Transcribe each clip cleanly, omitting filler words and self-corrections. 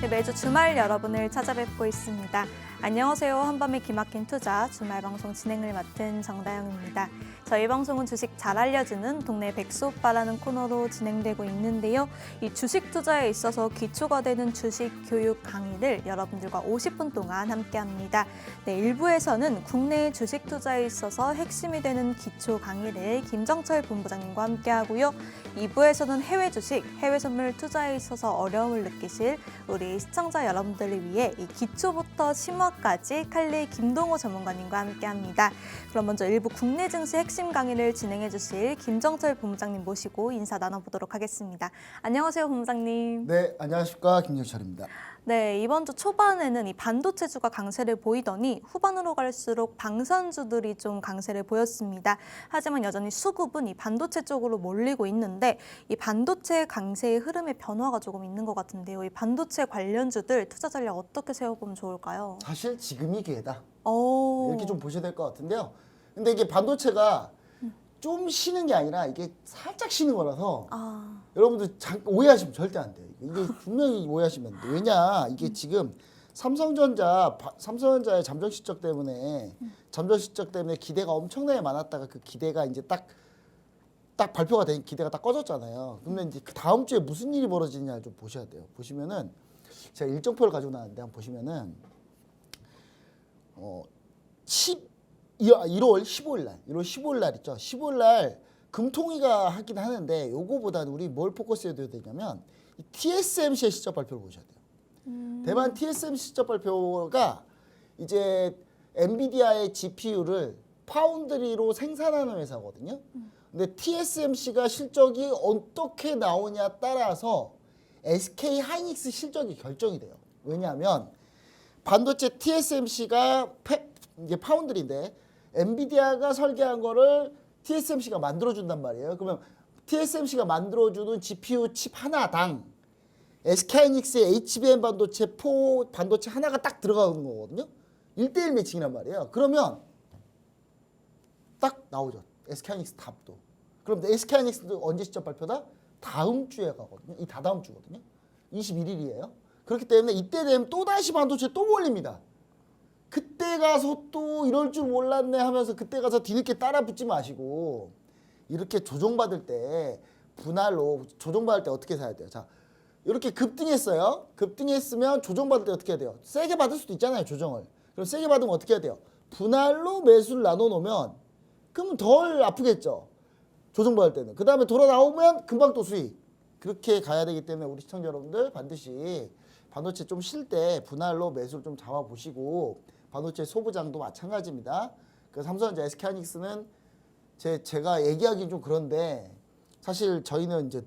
네, 매주 주말 여러분을 찾아뵙고 있습니다. 안녕하세요. 한밤의 기막힌 투자 주말 방송 진행을 맡은 정다영입니다. 저희 방송은 주식 잘 알려주는 동네 백수오빠라는 코너로 진행되고 있는데요. 이 주식 투자에 있어서 기초가 되는 주식 교육 강의를 여러분들과 50분 동안 함께합니다. 네, 1부에서는 국내 주식 투자에 있어서 핵심이 되는 기초 강의를 김정철 본부장님과 함께하고요. 2부에서는 해외 주식, 해외 선물 투자에 있어서 어려움을 느끼실 우리 시청자 여러분들을 위해 이 기초부터 심화까지 칼리 김동호 전문가님과 함께합니다. 그럼 먼저 일부 국내 증시 핵심 강의를 진행해 주실 김정철 본부장님 모시고 인사 나눠보도록 하겠습니다. 안녕하세요, 본부장님. 네, 안녕하십니까, 김정철입니다. 네, 이번 주 초반에는 이 반도체주가 강세를 보이더니 후반으로 갈수록 방산주들이 좀 강세를 보였습니다. 하지만 여전히 수급은 이 반도체 쪽으로 몰리고 있는데 이 반도체 강세의 흐름의 변화가 조금 있는 것 같은데요. 이 반도체 관련주들 투자 전략 어떻게 세워보면 좋을까요? 사실 지금이 기회다. 오. 이렇게 좀 보셔야 될 것 같은데요. 근데 이게 반도체가 좀 쉬는 게 아니라 이게 살짝 쉬는 거라서 여러분들 오해하시면 절대 안 돼요. 이게 분명히 오해하시면 안 돼요. 왜냐, 이게 지금 삼성전자의 잠정 실적 때문에 기대가 엄청나게 많았다가 그 기대가 이제 딱 발표가 된 기대가 딱 꺼졌잖아요. 근데 이제 그 다음 주에 무슨 일이 벌어지냐를 좀 보셔야 돼요. 보시면은 제가 일정표를 가지고 나왔는데 한번 보시면은 1월 15일 날 있죠. 15일 날 금통위가 하긴 하는데 요거보다는 우리 뭘 포커스해야 되냐면 이 TSMC의 실적 발표를 보셔야 돼요. 대만 TSMC 실적 발표가 이제 엔비디아의 GPU를 파운드리로 생산하는 회사거든요. 근데 TSMC가 실적이 어떻게 나오냐 따라서 SK 하이닉스 실적이 결정이 돼요. 왜냐하면 반도체 TSMC가 이제 파운드리인데 엔비디아가 설계한 거를 TSMC가 만들어준단 말이에요. 그러면 TSMC가 만들어주는 GPU 칩 하나당 SK하이닉스의 HBM 반도체 하나가 딱 들어가는 거거든요. 1대1 매칭이란 말이에요. 그러면 딱 나오죠. SK하이닉스 답도. 그럼 SK하이닉스도 언제 실적 발표다? 다음 주에 가거든요. 이 다다음 주거든요. 21일이에요. 그렇기 때문에 이때 되면 또다시 반도체 또 몰립니다. 그때 가서 또 이럴 줄 몰랐네 하면서 그때 가서 뒤늦게 따라 붙지 마시고 이렇게 조정받을 때 분할로 조정받을 때 어떻게 사야 돼요? 자, 이렇게 급등했어요. 급등했으면 조정받을 때 어떻게 해야 돼요? 세게 받을 수도 있잖아요, 조정을. 그럼 세게 받으면 어떻게 해야 돼요? 분할로 매수를 나눠 놓으면 그러면 덜 아프겠죠. 조정받을 때는. 그 다음에 돌아 나오면 금방 또 수익. 그렇게 가야 되기 때문에 우리 시청자 여러분들 반드시 반도체 좀 쉴 때 분할로 매수를 좀 잡아보시고 반도체 소부장도 마찬가지입니다. 그 삼성전자 SK하이닉스는 제가 얘기하기 좀 그런데 사실 저희는 이제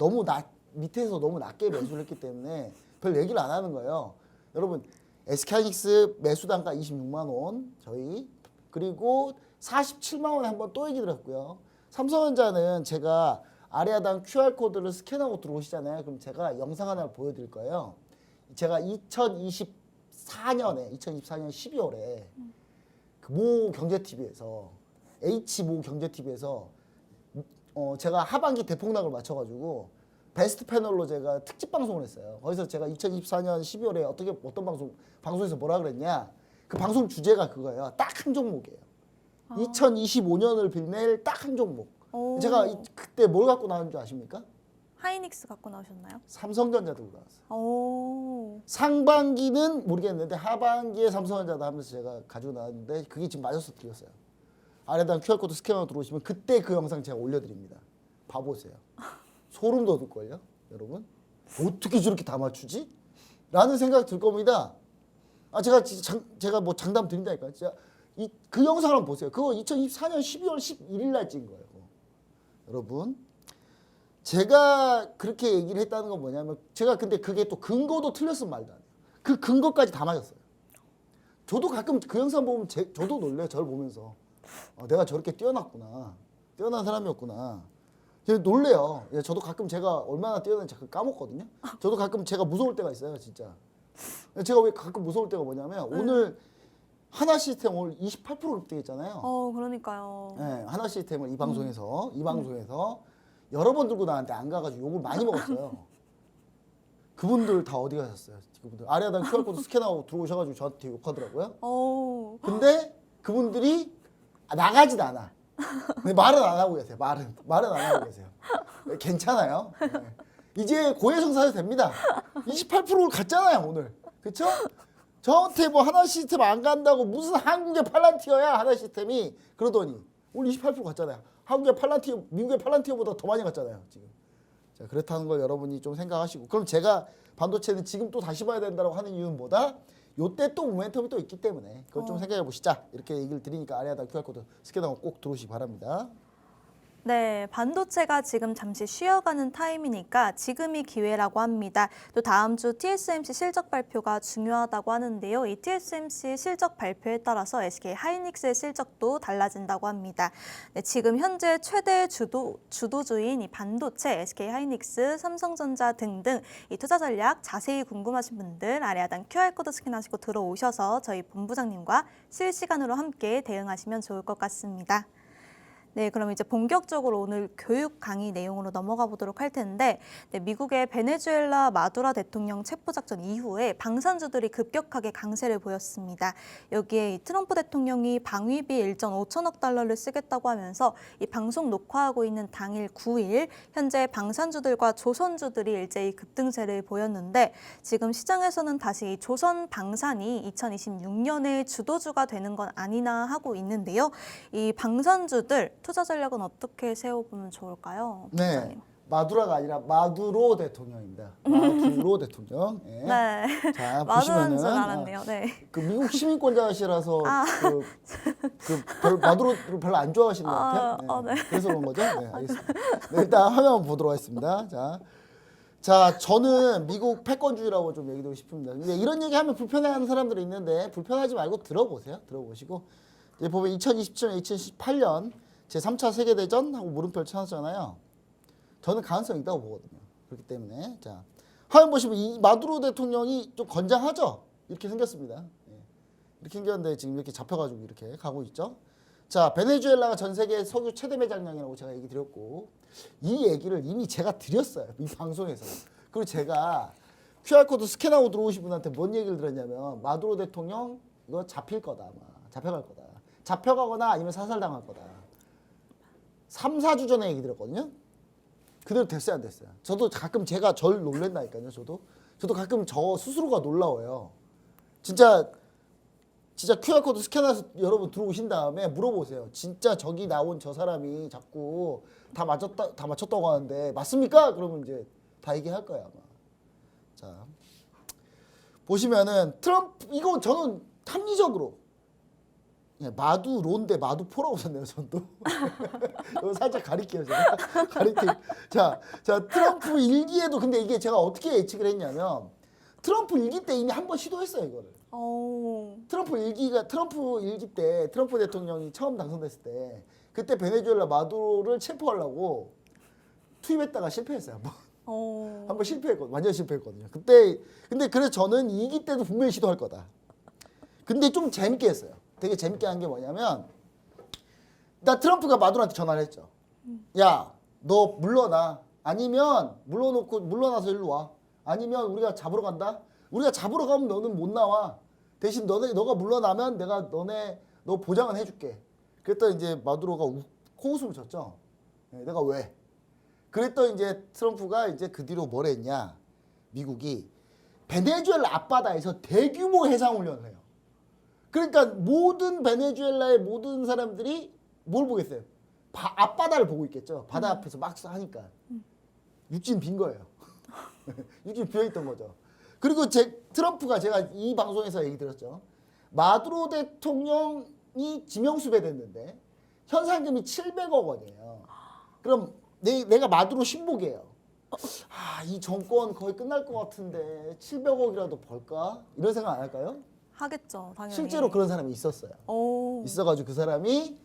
밑에서 너무 낮게 매수를 했기 때문에 별 얘기를 안 하는 거예요. 여러분 SK하이닉스 매수 단가 26만 원 저희 그리고 47만 원에 한번 또 얘기 들었고요. 삼성전자는 제가 아래 하단 QR코드를 스캔하고 들어오시잖아요. 그럼 제가 영상 하나 보여드릴 거예요. 제가 2024년 12월에 그 모 경제TV에서 H모 경제TV에서 제가 하반기 대폭락을 맞춰가지고 베스트 패널로 제가 특집 방송을 했어요. 거기서 제가 2024년 12월에 어떤 방송에서 뭐라 그랬냐? 그 방송 주제가 그거예요. 딱 한 종목이에요. 2025년을 빛낼 딱 한 종목. 제가 그때 뭘 갖고 나온 줄 아십니까? 하이닉스 갖고 나오셨나요? 삼성전자 들고 나왔어요. 오. 상반기는 모르겠는데 하반기에 삼성전자다 하면서 제가 가지고 나왔는데 그게 지금 맞아서 드렸어요. 아래다 QR코드 스캐너 들어오시면 그때 그 영상 제가 올려드립니다. 봐보세요. 소름 돋을걸요, 여러분? 어떻게 저렇게 다 맞추지? 라는 생각 들 겁니다. 제가 뭐 장담 드린다니까. 그 영상을 한번 보세요. 그거 2024년 12월 11일 날 찍은 거예요. 여러분. 제가 그렇게 얘기를 했다는 건 뭐냐면 제가 근데 그게 또 근거도 틀렸으면 말도 안 해요. 그 근거까지 다 맞았어요. 저도 가끔 그 영상 보면 저도 놀래요. 저를 보면서. 내가 저렇게 뛰어난 사람이었구나. 놀래요. 저도 가끔 제가 얼마나 뛰어난지 까먹거든요. 저도 가끔 제가 무서울 때가 있어요. 진짜. 제가 왜 가끔 무서울 때가 뭐냐면 오늘 하나시스템 오늘 28% 급등했잖아요. 그러니까요. 네, 하나시스템을 이 방송에서 여러 번 들고 나왔는데 안 가가지고 욕을 많이 먹었어요. 그분들 다 어디 가셨어요? 그분들 아래하단 QR코드 스캔하고 들어오셔가지고 저한테 욕하더라고요. 오. 근데 그분들이 나가지도 않아. 근데 말은 안 하고 계세요. 말은 안 하고 계세요. 괜찮아요. 네. 이제 고해성사해도 됩니다. 28%를 갔잖아요 오늘. 그쵸? 저한테 뭐 하나 시스템 안 간다고 무슨 한국의 팔란티어야 하나 시스템이 그러더니 오늘 28% 갔잖아요. 한국의 팔란티어, 미국의 팔란티어보다 더 많이 갔잖아요 지금. 자, 그렇다는 걸 여러분이 좀 생각하시고, 그럼 제가 반도체는 지금 또 다시 봐야 된다고 하는 이유는 뭐다? 요때 또 모멘텀이 또 있기 때문에 그걸 좀 생각해 보시자. 이렇게 얘기를 드리니까 아래에다 QR코드 스캔하고 꼭 들어오시기 바랍니다. 네, 반도체가 지금 잠시 쉬어가는 타임이니까 지금이 기회라고 합니다. 또 다음 주 TSMC 실적 발표가 중요하다고 하는데요. 이 TSMC 실적 발표에 따라서 SK 하이닉스의 실적도 달라진다고 합니다. 네, 지금 현재 최대 주도주인 이 반도체, SK 하이닉스, 삼성전자 등등 이 투자 전략 자세히 궁금하신 분들 아래 하단 QR코드 스캔하시고 들어오셔서 저희 본부장님과 실시간으로 함께 대응하시면 좋을 것 같습니다. 네, 그럼 이제 본격적으로 오늘 교육 강의 내용으로 넘어가 보도록 할 텐데, 네, 미국의 베네수엘라 마두라 대통령 체포작전 이후에 방산주들이 급격하게 강세를 보였습니다. 여기에 이 트럼프 대통령이 방위비 1.5천억 달러를 쓰겠다고 하면서 이 방송 녹화하고 있는 당일 9일 현재 방산주들과 조선주들이 일제히 급등세를 보였는데, 지금 시장에서는 다시 이 조선 방산이 2026년에 주도주가 되는 건 아니나 하고 있는데요. 이 방산주들 투자 전략은 어떻게 세워보면 좋을까요? 네, 부장님? 마두라가 아니라 마두로 대통령입니다. 마두로 대통령. 네. 네. 자, 마두라는 보시면은 줄 알았네요. 네. 그 미국 시민권자시라서 마두로를 별로 안 좋아하시는 것 같아요. 네. 네. 그래서 그런 거죠? 네, 알겠습니다. 네, 일단 화면 한번 보도록 하겠습니다. 자, 저는 미국 패권주의라고 좀 얘기드리고 싶습니다. 근데 이런 얘기하면 불편해하는 사람들이 있는데 불편하지 말고 들어보세요. 들어보시고 이제 보면 2027년, 2018년 제3차 세계대전하고 물음표를 쳐놨잖아요. 저는 가능성이 있다고 보거든요. 그렇기 때문에 자 화면 보시면 이 마두로 대통령이 좀 건장하죠? 이렇게 생겼습니다. 예. 이렇게 생겼는데 지금 이렇게 잡혀가지고 이렇게 가고 있죠. 자, 베네수엘라가 전 세계 석유 최대 매장량이라고 제가 얘기 드렸고 이 얘기를 이미 제가 드렸어요. 이 방송에서. 그리고 제가 QR코드 스캔하고 들어오신 분한테 뭔 얘기를 들었냐면 마두로 대통령 이거 잡힐 거다 아마. 잡혀갈 거다. 잡혀가거나 아니면 사살당할 거다. 3, 4주 전에 얘기 드렸거든요. 그대로 됐어요, 안 됐어요? 저도 가끔 제가 절 놀랜다니까요, 저도 가끔 저 스스로가 놀라워요. 진짜 QR코드 스캔해서 여러분 들어오신 다음에 물어보세요. 진짜 저기 나온 저 사람이 자꾸 다 맞췄다고 하는데 맞습니까? 그러면 이제 다 얘기할 거예요, 아마. 자, 보시면은 트럼프, 이거 저는 합리적으로 마두로인데 마두포라고 썼네요, 전도. 이거 살짝 가릴게요, 제가. 가릴게요. 자, 트럼프 일기에도 근데 이게 제가 어떻게 예측을 했냐면 트럼프 일기 때 이미 한 번 시도했어요, 이거를. 트럼프 일기 때 트럼프 대통령이 처음 당선됐을 때 그때 베네수엘라 마두로를 체포하려고 투입했다가 실패했어요, 한 번. 한 번 실패했거든요. 완전 실패했거든요. 근데 그래서 저는 이기 때도 분명히 시도할 거다. 근데 좀 재밌게 했어요. 되게 재밌게 한 게 뭐냐면 나 트럼프가 마두로한테 전화를 했죠. 야, 너 물러나. 아니면 물러나서 일로 와. 아니면 우리가 잡으러 간다. 우리가 잡으러 가면 너는 못 나와. 대신 너가 물러나면 내가 너 보장은 해줄게. 그랬더니 이제 마두로가 코웃음을 쳤죠. 네, 내가 왜? 그랬더니 이제 트럼프가 이제 그 뒤로 뭘 했냐? 미국이 베네수엘라 앞바다에서 대규모 해상훈련을 해요. 그러니까 모든 베네수엘라의 모든 사람들이 뭘 보겠어요? 앞바다를 보고 있겠죠. 바다 앞에서 막 하니까. 육지는 빈 거예요. 육지는 비어있던 거죠. 그리고 트럼프가 제가 이 방송에서 얘기 들었죠. 마두로 대통령이 지명수배됐는데 현상금이 700억 원이에요. 그럼 내가 마두로 신복이에요. 이 정권 거의 끝날 것 같은데 700억이라도 벌까? 이런 생각 안 할까요? 하겠죠, 당연히. 실제로 그런 사람이 있었어요. 있어가지고 그 사람이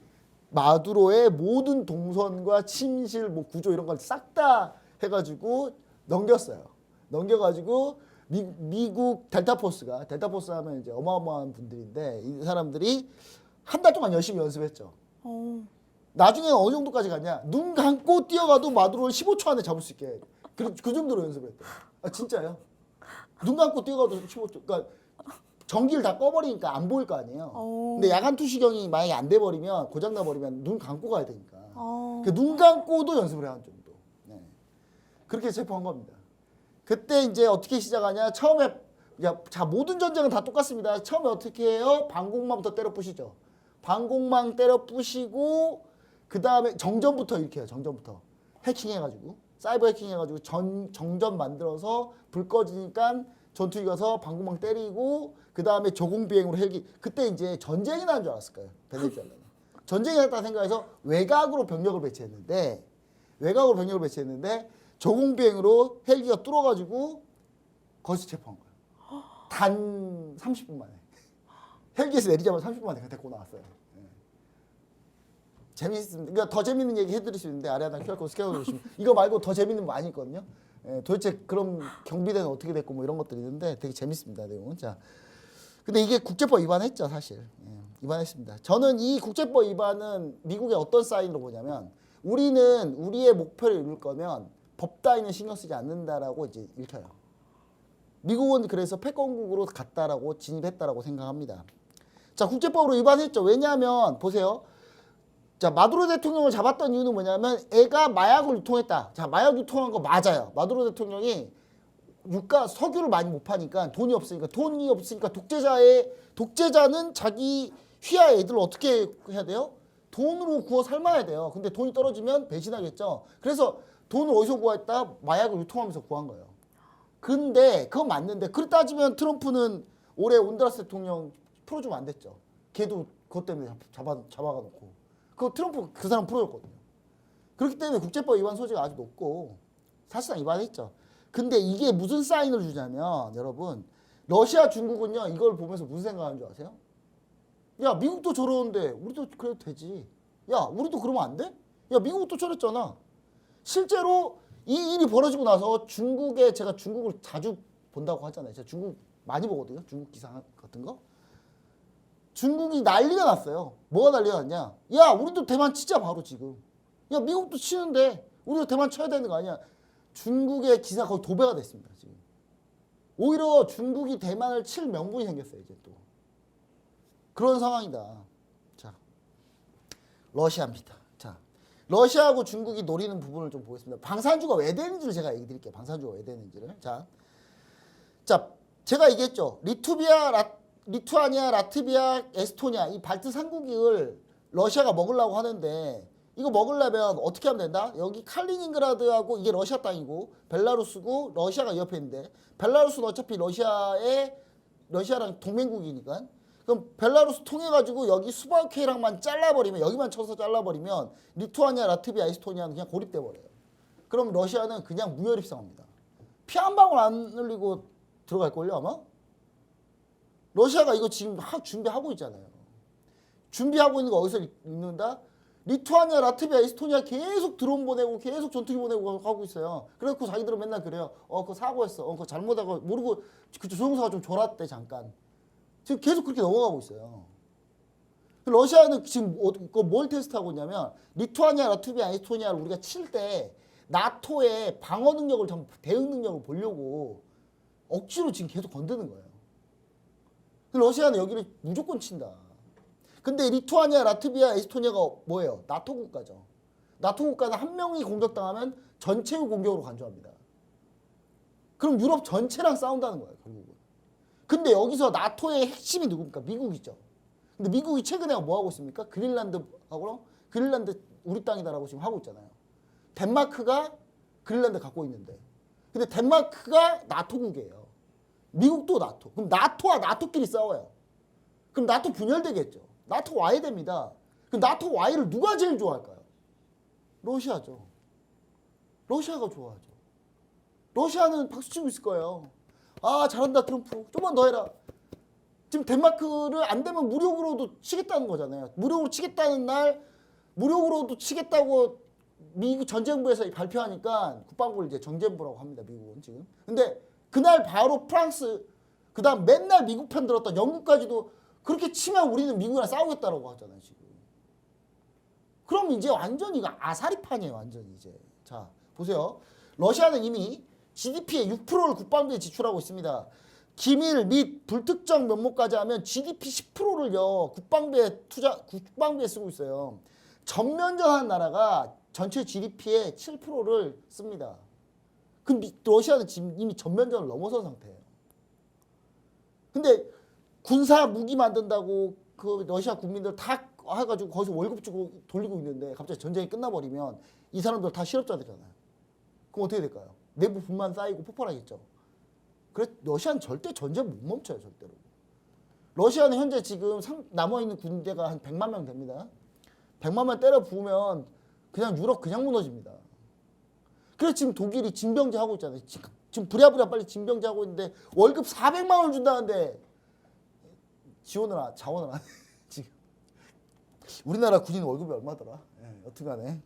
마두로의 모든 동선과 침실, 뭐 구조 이런 걸 싹 다 해가지고 넘겼어요. 넘겨가지고 미국 델타포스 하면 이제 어마어마한 분들인데 이 사람들이 한 달 동안 열심히 연습했죠. 나중에는 어느 정도까지 갔냐? 눈 감고 뛰어가도 마두로를 15초 안에 잡을 수 있게 그 정도로 연습을 했대요. 진짜요? 눈 감고 뛰어가도 15초. 그러니까 전기를 다 꺼버리니까 안 보일 거 아니에요. 근데 야간 투시경이 만약에 안 돼버리면 고장 나버리면 눈 감고 가야 되니까. 눈 감고도 연습을 해야 한 정도. 네. 그렇게 체포한 겁니다. 그때 이제 어떻게 시작하냐? 처음에 자 모든 전쟁은 다 똑같습니다. 처음에 어떻게 해요? 방공망부터 때려 부시죠. 방공망 때려 부시고 그 다음에 정전부터 이렇게 해요. 정전부터 해킹해가지고 사이버 해킹해가지고 정전 만들어서 불 꺼지니까 전투기 가서 방공망 때리고 그 다음에 조공비행으로 헬기. 그때 이제 전쟁이 나는 줄 알았을 거예요. 베네수엘라는 전쟁이 났다 생각해서 외곽으로 병력을 배치했는데 조공비행으로 헬기가 뚫어가지고 거기서 체포한 거예요. 단 30분 만에. 헬기에서 내리자마자 30분 만에 데리고 나왔어요. 네. 재밌습니다. 그러니까 더 재밌는 얘기 해드릴 수 있는데 아래 하나 QR코드 스캔해 주시면 이거 말고 더 재밌는 거 많이 있거든요. 도대체 그럼 경비대는 어떻게 됐고 뭐 이런 것들이 있는데 되게 재밌습니다. 내용은. 자, 근데 이게 국제법 위반했죠 사실. 위반했습니다. 저는 이 국제법 위반은 미국의 어떤 사인으로 보냐면 우리는 우리의 목표를 이룰 거면 법 따위는 신경 쓰지 않는다라고 이제 읽혀요. 미국은 그래서 패권국으로 갔다라고 진입했다라고 생각합니다. 자, 국제법으로 위반했죠. 왜냐하면 보세요. 자, 마두로 대통령을 잡았던 이유는 뭐냐면 애가 마약을 유통했다. 자, 마약 유통한 거 맞아요. 마두로 대통령이 석유를 많이 못 파니까 돈이 없으니까 독재자는 자기 휘하 애들을 어떻게 해야 돼요? 돈으로 구워 삶아야 돼요. 근데 돈이 떨어지면 배신하겠죠. 그래서 돈을 어디서 구했다? 마약을 유통하면서 구한 거예요. 근데 그건 맞는데 그렇게 따지면 트럼프는 올해 온두라스 대통령 풀어주면 안 됐죠. 걔도 그것 때문에 잡아가 놓고 트럼프 그 사람 풀어줬거든요. 그렇기 때문에 국제법 위반 소지가 아주 높고 사실상 위반했죠. 근데 이게 무슨 사인을 주냐면 여러분 러시아 중국은요 이걸 보면서 무슨 생각하는 줄 아세요? 야 미국도 저러는데 우리도 그래도 되지. 야 우리도 그러면 안 돼? 야 미국도 저랬잖아. 실제로 이 일이 벌어지고 나서 제가 중국을 자주 본다고 하잖아요. 제가 중국 많이 보거든요. 중국 기사 같은 거. 중국이 난리가 났어요. 뭐가 난리가 났냐? 야 우리도 대만 치자 바로 지금. 야 미국도 치는데 우리도 대만 쳐야 되는 거 아니야? 중국의 기사가 거의 도배가 됐습니다. 지금. 오히려 중국이 대만을 칠 명분이 생겼어요. 이제 또. 그런 상황이다. 자, 러시아입니다. 자, 러시아하고 중국이 노리는 부분을 좀 보겠습니다. 방산주가 왜 되는지를 제가 얘기 드릴게요. 방산주가 왜 되는지를. 자, 제가 얘기했죠. 리투아니아, 라트비아, 에스토니아 이 발트 3국을 러시아가 먹으려고 하는데 이거 먹으려면 어떻게 하면 된다? 여기 칼리닝그라드하고 이게 러시아 땅이고 벨라루스고 러시아가 옆에 있는데 벨라루스는 어차피 러시아랑 동맹국이니까 그럼 벨라루스 통해가지고 여기 수바우케이랑만 잘라버리면 여기만 쳐서 잘라버리면 리투아니아, 라트비아, 에스토니아는 그냥 고립돼 버려요. 그럼 러시아는 그냥 무혈입성합니다. 피 한 방울 안 흘리고 들어갈걸요 아마? 러시아가 이거 지금 준비하고 있잖아요. 준비하고 있는 거 어디서 읽는다? 리투아니아, 라트비아, 에스토니아 계속 드론 보내고 계속 전투기 보내고 하고 있어요. 그래서 자기들은 맨날 그래요. 그거 사고했어. 그거 잘못하고 모르고 그쪽 조종사가 좀 졸았대 잠깐. 지금 계속 그렇게 넘어가고 있어요. 러시아는 지금 뭘 테스트하고 있냐면 리투아니아, 라트비아, 에스토니아를 우리가 칠 때 나토의 방어 능력을 대응 능력을 보려고 억지로 지금 계속 건드는 거예요. 러시아는 여기를 무조건 친다. 근데 리투아니아, 라트비아, 에스토니아가 뭐예요? 나토 국가죠. 나토 국가는 한 명이 공격당하면 전체의 공격으로 간주합니다. 그럼 유럽 전체랑 싸운다는 거예요, 결국은. 근데 여기서 나토의 핵심이 누굽니까? 미국이죠. 근데 미국이 최근에 뭐 하고 있습니까? 그린란드 우리 땅이다라고 지금 하고 있잖아요. 덴마크가 그린란드 갖고 있는데. 근데 덴마크가 나토국이에요. 미국도 나토. 그럼 나토와 나토끼리 싸워요. 그럼 나토 분열되겠죠. 나토 와야 됩니다. 그럼 나토 와이를 누가 제일 좋아할까요? 러시아죠. 러시아가 좋아하죠. 러시아는 박수치고 있을 거예요. 아 잘한다 트럼프. 좀만 더 해라. 지금 덴마크를 안 되면 무력으로도 치겠다는 거잖아요. 무력으로 치겠다는 날 무력으로도 치겠다고 미국 전쟁부에서 발표하니까 국방부를 이제 정전부라고 합니다. 미국은 지금. 근데 그날 바로 프랑스 그다음 맨날 미국 편 들었던 영국까지도 그렇게 치면 우리는 미국이랑 싸우겠다라고 하잖아요. 지금. 그럼 이제 완전히 이거 아사리판이에요. 완전히 이제. 자 보세요. 러시아는 이미 GDP의 6%를 국방비에 지출하고 있습니다. 기밀 및 불특정 면목까지 하면 GDP 10%를요 국방비에 쓰고 있어요. 전면전한 나라가 전체 GDP의 7%를 씁니다. 그 러시아는 지금 이미 전면전을 넘어선 상태예요. 근데 군사 무기 만든다고 그 러시아 국민들 다 해가지고 거기서 월급 주고 돌리고 있는데 갑자기 전쟁이 끝나버리면 이 사람들 다 실업자들이잖아요. 그럼 어떻게 될까요? 내부 분만 쌓이고 폭발하겠죠. 그래서 러시아는 절대 전쟁 못 멈춰요, 절대로. 러시아는 현재 지금 남아있는 군대가 한 100만 명 됩니다. 100만 명 때려 부으면 그냥 유럽 그냥 무너집니다. 그래서 지금 독일이 징병제 하고 있잖아요. 지금 부랴부랴 빨리 징병제 하고 있는데 월급 400만 원을 준다는데 자원을 안 해. 지금 우리나라 군인 월급이 얼마더라? 여튼간에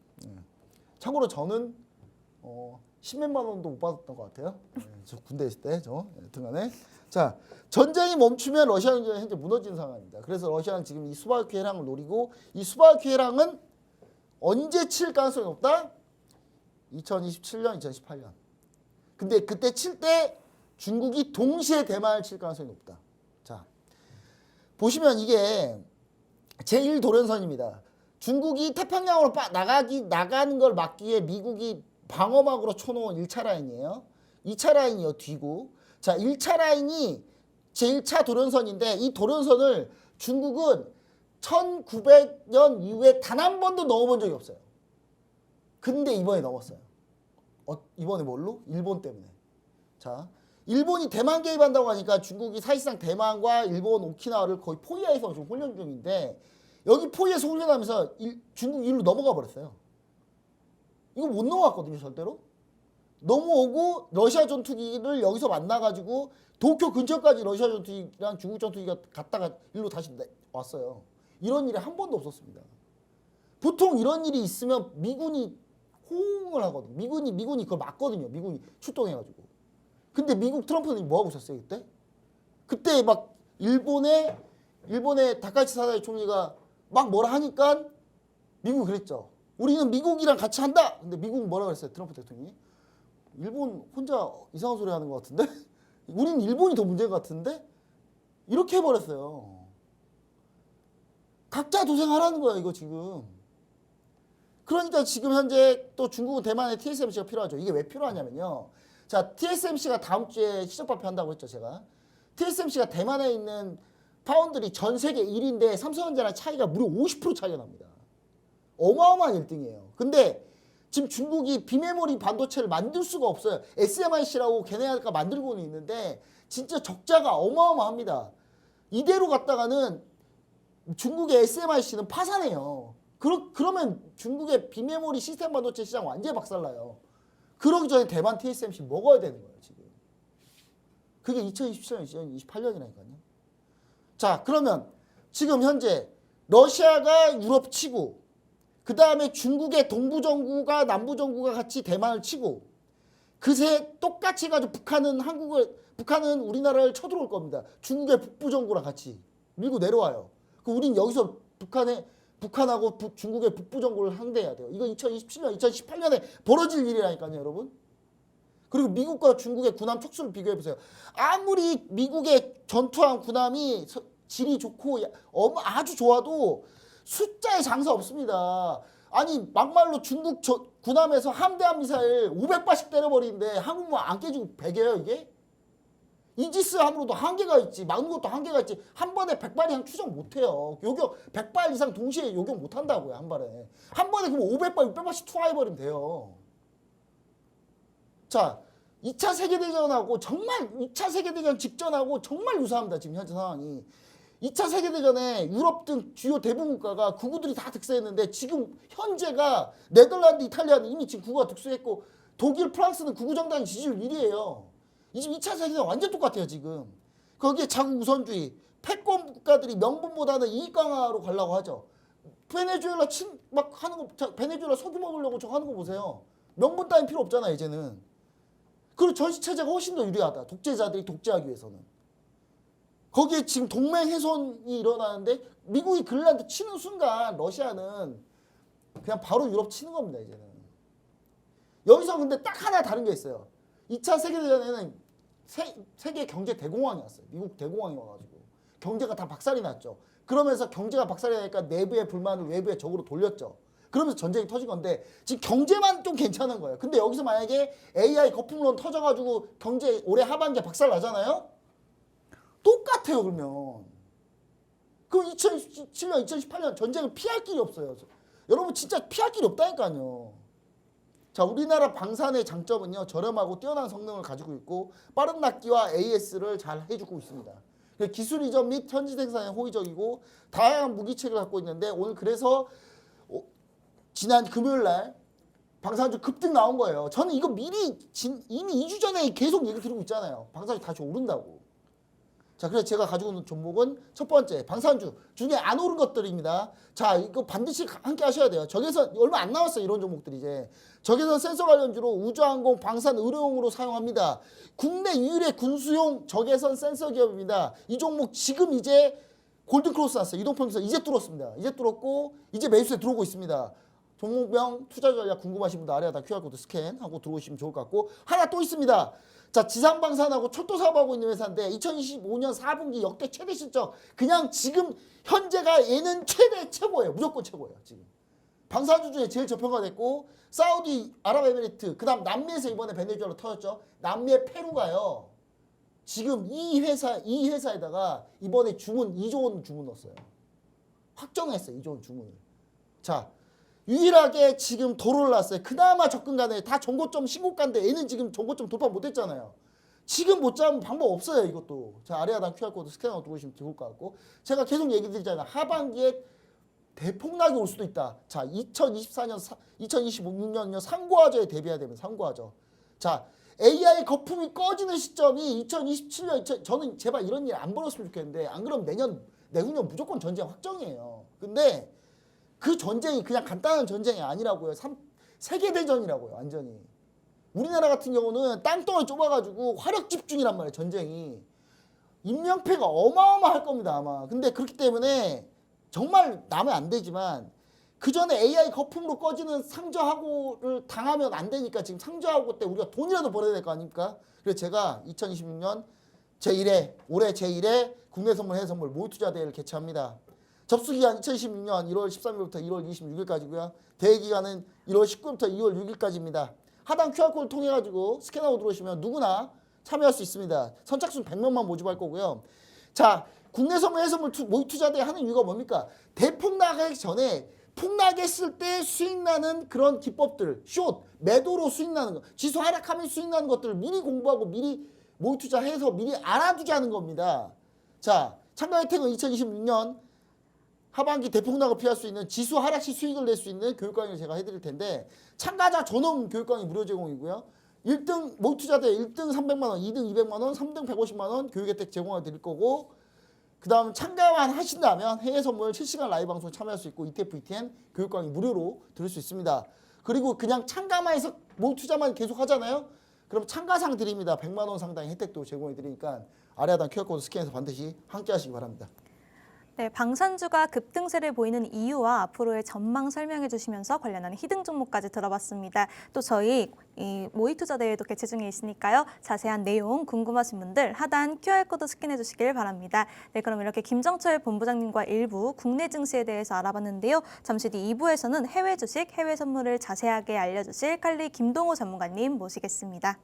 참고로 저는 10몇만 원도 못 받았던 것 같아요. 저 군대 있을 때 여튼간에 자 전쟁이 멈추면 러시아는 현재 무너지는 상황입니다. 그래서 러시아는 지금 이 수바우키 해랑을 노리고 이 수바우키 해랑은 언제 칠 가능성이 높다? 2027년, 2018년. 근데 그때 칠 때 중국이 동시에 대만을 칠 가능성이 높다. 자 보시면 이게 제1도련선입니다. 중국이 태평양으로 나가는 걸 막기 위해 미국이 방어막으로 쳐놓은 1차 라인이에요. 2차 라인이요, 뒤고. 자, 1차 라인이 제1차 도련선인데 이 도련선을 중국은 1900년 이후에 단 한 번도 넘어본 적이 없어요. 근데 이번에 넘었어요. 이번에 뭘로? 일본 때문에. 자, 일본이 대만 개입한다고 하니까 중국이 사실상 대만과 일본 오키나와를 거의 포위해서 지금 훈련 중인데 여기 포위해서 훈련하면서 중국 일로 넘어가 버렸어요. 이거 못 넘어갔거든요, 절대로. 넘어오고 러시아 전투기를 여기서 만나가지고 도쿄 근처까지 러시아 전투기랑 중국 전투기가 갔다가 일로 다시 왔어요. 이런 일이 한 번도 없었습니다. 보통 이런 일이 있으면 미군이 호응을 하거든요. 미군이 그걸 막거든요. 미군이 출동해가지고. 근데 미국 트럼프는 뭐 하고 있었어요, 그때? 그때 막 일본의 다카이치 사다이 총리가 막 뭐라 하니까 미국이 그랬죠. 우리는 미국이랑 같이 한다. 근데 미국은 뭐라 그랬어요, 트럼프 대통령이? 일본 혼자 이상한 소리 하는 것 같은데? 우린 일본이 더 문제인 것 같은데? 이렇게 해버렸어요. 각자 도생하라는 거야, 이거 지금. 그러니까 지금 현재 또 중국은 대만에 TSMC가 필요하죠. 이게 왜 필요하냐면요. 자, TSMC가 다음 주에 시적 발표한다고 했죠, 제가. TSMC가 대만에 있는 파운드리 전 세계 1위인데 삼성전자랑 차이가 무려 50% 차이가 납니다. 어마어마한 1등이에요. 근데 지금 중국이 비메모리 반도체를 만들 수가 없어요. SMIC라고 걔네가 만들고는 있는데 진짜 적자가 어마어마합니다. 이대로 갔다가는 중국의 SMIC는 파산해요. 그러면 중국의 비메모리 시스템 반도체 시장 완전히 박살나요. 그러기 전에 대만 TSMC 먹어야 되는 거예요, 지금. 그게 2027년, 2028년이라니까요. 자, 그러면 지금 현재 러시아가 유럽 치고 그 다음에 중국의 동부정부가 남부정부가 같이 대만을 치고 그새 똑같이 해가지고 북한은 우리나라를 쳐들어올 겁니다. 중국의 북부정부랑 같이 밀고 내려와요. 우린 여기서 북한하고 중국의 북부정부를 상대해야 돼요. 이거 2027년, 2018년에 벌어질 일이라니까요, 여러분. 그리고 미국과 중국의 군함 척수를 비교해보세요. 아무리 미국의 전투함 군함이 질이 좋고 아주 좋아도 숫자에 장사 없습니다. 아니 막말로 중국 군함에서 함대함 미사일 500발씩 때려버리는데 한국만 안 깨지고 100이에요 이게? 이지스 함으로도 한계가 있지. 막는 것도 한계가 있지. 한 번에 100발 이상 추적 못해요. 100발 이상 동시에 요격 못한다고요. 한 발에. 한 번에 그럼 500발, 600발씩 투하해버리면 돼요. 자, 2차 세계대전하고 정말 2차 세계대전 직전하고 정말 유사합니다. 지금 현재 상황이. 2차 세계대전에 유럽 등 주요 대부분 국가가 구구들이 다 득세했는데 지금 현재가 네덜란드, 이탈리아는 이미 지금 구구가 득세했고 독일, 프랑스는 구구 정당 지지율 1위예요. 지금 2차 세계대전 완전 똑같아요, 지금. 거기에 자국 우선주의, 패권 국가들이 명분보다는 이익 강화로 가려고 하죠. 베네수엘라 베네수엘라 석유 먹으려고 저거 하는 거 보세요. 명분 따윈 필요 없잖아, 이제는. 그리고 전시체제가 훨씬 더 유리하다. 독재자들이 독재하기 위해서는. 거기에 지금 동맹 훼손이 일어나는데 미국이 그린란드 치는 순간 러시아는 그냥 바로 유럽 치는 겁니다, 이제는. 여기서 근데 딱 하나 다른 게 있어요. 2차 세계대전에는 세계 경제 대공황이 왔어요. 미국 대공황이 와가지고 경제가 다 박살이 났죠. 그러면서 경제가 박살이 나니까 내부의 불만을 외부의 적으로 돌렸죠. 그러면서 전쟁이 터진 건데 지금 경제만 좀 괜찮은 거예요. 근데 여기서 만약에 AI 거품론 터져가지고 경제 올해 하반기에 박살 나잖아요. 똑같아요. 그러면 그럼 2017년, 2018년 전쟁을 피할 길이 없어요. 여러분 진짜 피할 길이 없다니까요. 자, 우리나라 방산의 장점은요. 저렴하고 뛰어난 성능을 가지고 있고 빠른 납기와 AS를 잘 해주고 있습니다. 기술 이전 및 현지 생산에 호의적이고 다양한 무기체를 갖고 있는데 오늘 그래서 지난 금요일 날 방산주 급등 나온 거예요. 저는 이거 미리 이미 2주 전에 계속 얘기 드리고 있잖아요. 방산주 다시 오른다고. 자, 그래서 제가 가지고 있는 종목은 첫 번째 방산주 중에 안 오른 것들입니다. 자, 이거 반드시 함께 하셔야 돼요. 적외선 얼마 안 남았어요. 이런 종목들이 이제 적외선 센서 관련주로 우주항공, 방산, 의료용으로 사용합니다. 국내 유일의 군수용 적외선 센서 기업입니다. 이 종목 지금 이제 골든크로스 났어요. 이동평균선 이제 뚫었습니다. 이제 뚫었고 이제 매수세 들어오고 있습니다. 종목명 투자 전략 궁금하신 분들 아래 다 QR코드 스캔하고 들어오시면 좋을 것 같고 하나 또 있습니다. 자, 지상방산하고 철도 사업하고 있는 회사인데 2025년 4분기 역대 최대 실적 그냥 지금 현재가 얘는 최고예요. 무조건 최고예요. 지금 방산주 중에 제일 저평가됐고 사우디 아랍에미리트 그다음 남미에서 이번에 베네수엘라 터졌죠. 남미의 페루가요. 지금 이 회사에다가 이번에 주문 2조 원 주문 넣었어요. 확정했어요. 2조 원 주문을. 자, 유일하게 지금 덜 올랐어요. 그나마 접근 가능해. 다 전고점 신고가인데 얘는 지금 전고점 돌파 못했잖아요. 지금 못 잡으면 방법 없어요. 이것도. 자, 아래 하단 QR코드 스캔하고 들어오시면 좋을 것 같고 제가 계속 얘기 드리잖아요. 하반기에 대폭락이 올 수도 있다. 자, 2026년 상고하저에 대비해야 되면 상고하저. 자, AI 거품이 꺼지는 시점이 2027년 저는 제발 이런 일 안 벌었으면 좋겠는데 안 그러면 내후년 무조건 전쟁 확정이에요. 근데 그 전쟁이 그냥 간단한 전쟁이 아니라고요. 세계대전이라고요. 완전히. 우리나라 같은 경우는 땅덩어리 좁아가지고 화력 집중이란 말이에요. 전쟁이. 인명피해가 어마어마할 겁니다. 아마. 근데 그렇기 때문에 정말 나면 안 되지만 그 전에 AI 거품으로 꺼지는 상저하고를 당하면 안 되니까 지금 상저하고 때 우리가 돈이라도 벌어야 될 거 아닙니까? 그래서 제가 2026년 올해 제1회 국내 선물 해외 선물 모의 투자 대회를 개최합니다. 접수기간 2016년 1월 13일부터 1월 26일까지고요. 대회기간은 1월 19일부터 2월 6일까지입니다. 하단 QR코드를 통해 가지고 스캔하고 들어오시면 누구나 참여할 수 있습니다. 선착순 100명만 모집할 거고요. 자, 국내 선물 해외 선물 모의 투자 대회 하는 이유가 뭡니까? 대폭락하기 전에 폭락했을 때 수익 나는 그런 기법들, 숏, 매도로 수익 나는 거, 지수 하락하면 수익 나는 것들을 미리 공부하고 미리 모의 투자해서 미리 알아두자는 겁니다. 자, 참가 혜택은 2026년 하반기 대폭락을 피할 수 있는 지수 하락 시 수익을 낼 수 있는 교육 강의를 제가 해드릴 텐데 참가자 전원 교육 강의 무료 제공이고요. 1등 모의 투자 대회 1등 300만 원, 2등 200만 원, 3등 150만 원 교육 혜택 제공해 드릴 거고 그 다음 참가만 하신다면 해외 선물 실시간 라이브 방송 참여할 수 있고 ETF, ETN 교육 강의 무료로 들을 수 있습니다. 그리고 그냥 참가만 해서 모의 투자만 계속 하잖아요. 그럼 참가상 드립니다. 100만 원 상당의 혜택도 제공해 드리니까 아래 하단 QR코드 스캔해서 반드시 함께 하시기 바랍니다. 네, 방산주가 급등세를 보이는 이유와 앞으로의 전망 설명해 주시면서 관련한 히든 종목까지 들어봤습니다. 또 저희 이 모의 투자 대회도 개최 중에 있으니까요. 자세한 내용 궁금하신 분들 하단 QR코드 스캔해 주시길 바랍니다. 네, 그럼 이렇게 김정철 본부장님과 일부 국내 증시에 대해서 알아봤는데요. 잠시 뒤 2부에서는 해외 주식, 해외 선물을 자세하게 알려주실 칼리 김동호 전문가님 모시겠습니다.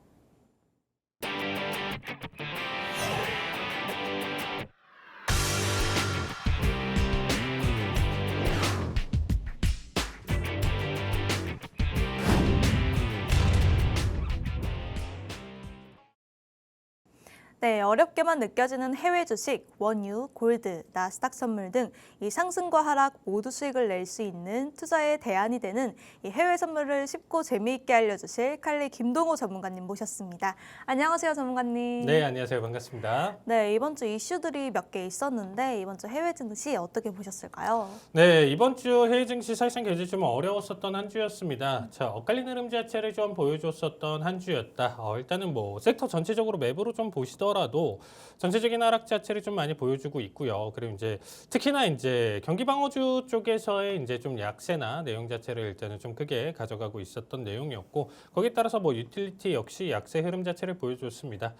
네, 어렵게만 느껴지는 해외 주식, 원유, 골드, 나스닥 선물 등 이 상승과 하락 모두 수익을 낼 수 있는 투자의 대안이 되는 이 해외 선물을 쉽고 재미있게 알려주실 칼리 김동호 전문가님 모셨습니다. 안녕하세요, 전문가님. 네, 안녕하세요. 반갑습니다. 네, 이번 주 이슈들이 몇 개 있었는데 이번 주 해외 증시 어떻게 보셨을까요? 네, 이번 주 해외 증시 사실상 경제 좀 어려웠었던 한 주였습니다. 자, 엇갈린 흐름 자체를 좀 보여줬었던 한 주였다. 일단은 뭐 섹터 전체적으로 매부로 좀 보시던 하더라도 전체적인 하락 자체를 좀 많이 보여주고 있고요. 그리고 이제 특히나 이제 경기 방어주 쪽에서의 이제 좀 약세나 내용 자체를 일단은 좀 크게 가져가고 있었던 내용이었고 거기에 따라서 뭐 유틸리티 역시 약세 흐름 자체를 보여줬습니다.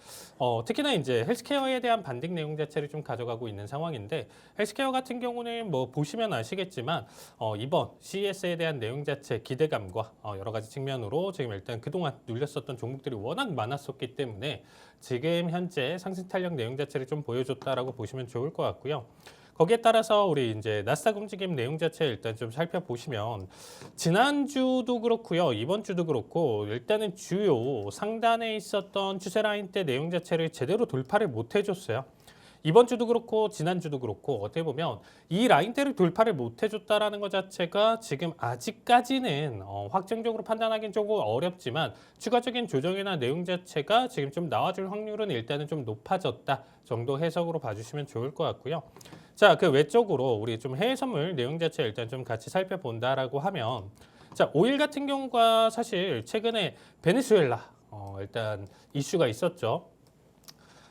특히나 이제 헬스케어에 대한 반등 내용 자체를 좀 가져가고 있는 상황인데 헬스케어 같은 경우는 뭐 보시면 아시겠지만 이번 CES에 대한 내용 자체 기대감과 여러 가지 측면으로 지금 일단 그동안 눌렸었던 종목들이 워낙 많았었기 때문에 지금 현재 상승 탄력 내용 자체를 좀 보여줬다라고 보시면 좋을 것 같고요. 거기에 따라서 우리 이제 나스닥 움직임 내용 자체 일단 좀 살펴보시면 지난주도 그렇고요. 이번 주도 그렇고 일단은 주요 상단에 있었던 추세 라인 때 내용 자체를 제대로 돌파를 못 해줬어요. 이번 주도 그렇고 지난주도 그렇고 어떻게 보면 이 라인대를 돌파를 못 해줬다라는 것 자체가 지금 아직까지는 확정적으로 판단하기는 조금 어렵지만 추가적인 조정이나 내용 자체가 지금 좀 나와줄 확률은 일단은 좀 높아졌다 정도 해석으로 봐주시면 좋을 것 같고요. 자, 그 외적으로 우리 좀 해외 선물 내용 자체 일단 좀 같이 살펴본다라고 하면 자, 오일 같은 경우가 사실 최근에 베네수엘라 일단 이슈가 있었죠.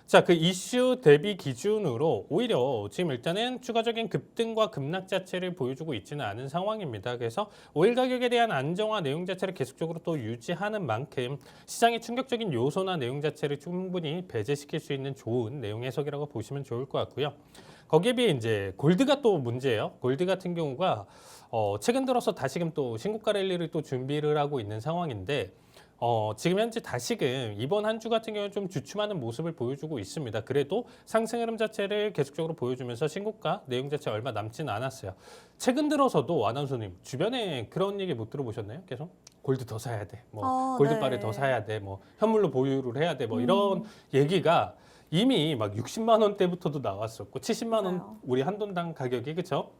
자, 그 이슈 대비 기준으로 오히려 지금 일단은 추가적인 급등과 급락 자체를 보여주고 있지는 않은 상황입니다. 그래서 오일 가격에 대한 안정화 내용 자체를 계속적으로 또 유지하는 만큼 시장의 충격적인 요소나 내용 자체를 충분히 배제시킬 수 있는 좋은 내용 해석이라고 보시면 좋을 것 같고요. 거기에 비해 이제 골드가 또 문제예요. 골드 같은 경우가 최근 들어서 다시금 또 신고가 랠리를 또 준비를 하고 있는 상황인데 지금 현재 다시금 이번 한 주 같은 경우는 좀 주춤하는 모습을 보여주고 있습니다. 그래도 상승 흐름 자체를 계속적으로 보여주면서 신고가 내용 자체 얼마 남지는 않았어요. 최근 들어서도 아나운서님 주변에 그런 얘기 못 들어보셨나요? 계속 골드 더 사야 돼, 뭐 골드바를 네. 더 사야 돼, 뭐 현물로 보유를 해야 돼, 뭐 이런 얘기가 이미 막 60만 원대부터도 나왔었고 70만 원 맞아요. 우리 한 돈당 가격이 그렇죠?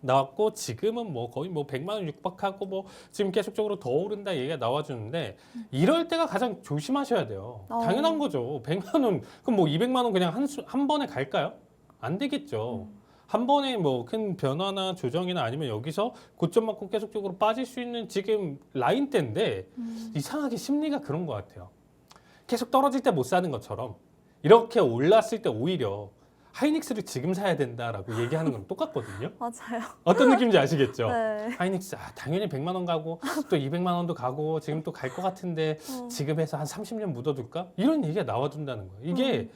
나왔고 지금은 뭐 거의 뭐 100만 원 육박하고 뭐 지금 계속적으로 더 오른다 얘기가 나와주는데 이럴 때가 가장 조심하셔야 돼요. 당연한 거죠. 100만 원 그럼 뭐 200만 원 그냥 한 번에 갈까요? 안 되겠죠. 한 번에 뭐 큰 변화나 조정이나 아니면 여기서 고점 맞고 계속적으로 빠질 수 있는 지금 라인대인데 이상하게 심리가 그런 것 같아요. 계속 떨어질 때 못 사는 것처럼 이렇게 올랐을 때 오히려 하이닉스를 지금 사야 된다라고 얘기하는 건 똑같거든요. 맞아요. 어떤 느낌인지 아시겠죠? 네. 하이닉스 당연히 100만 원 가고 또 200만 원도 가고 지금 또 갈 것 같은데 지금 해서 한 30년 묻어둘까? 이런 얘기가 나와준다는 거예요. 이게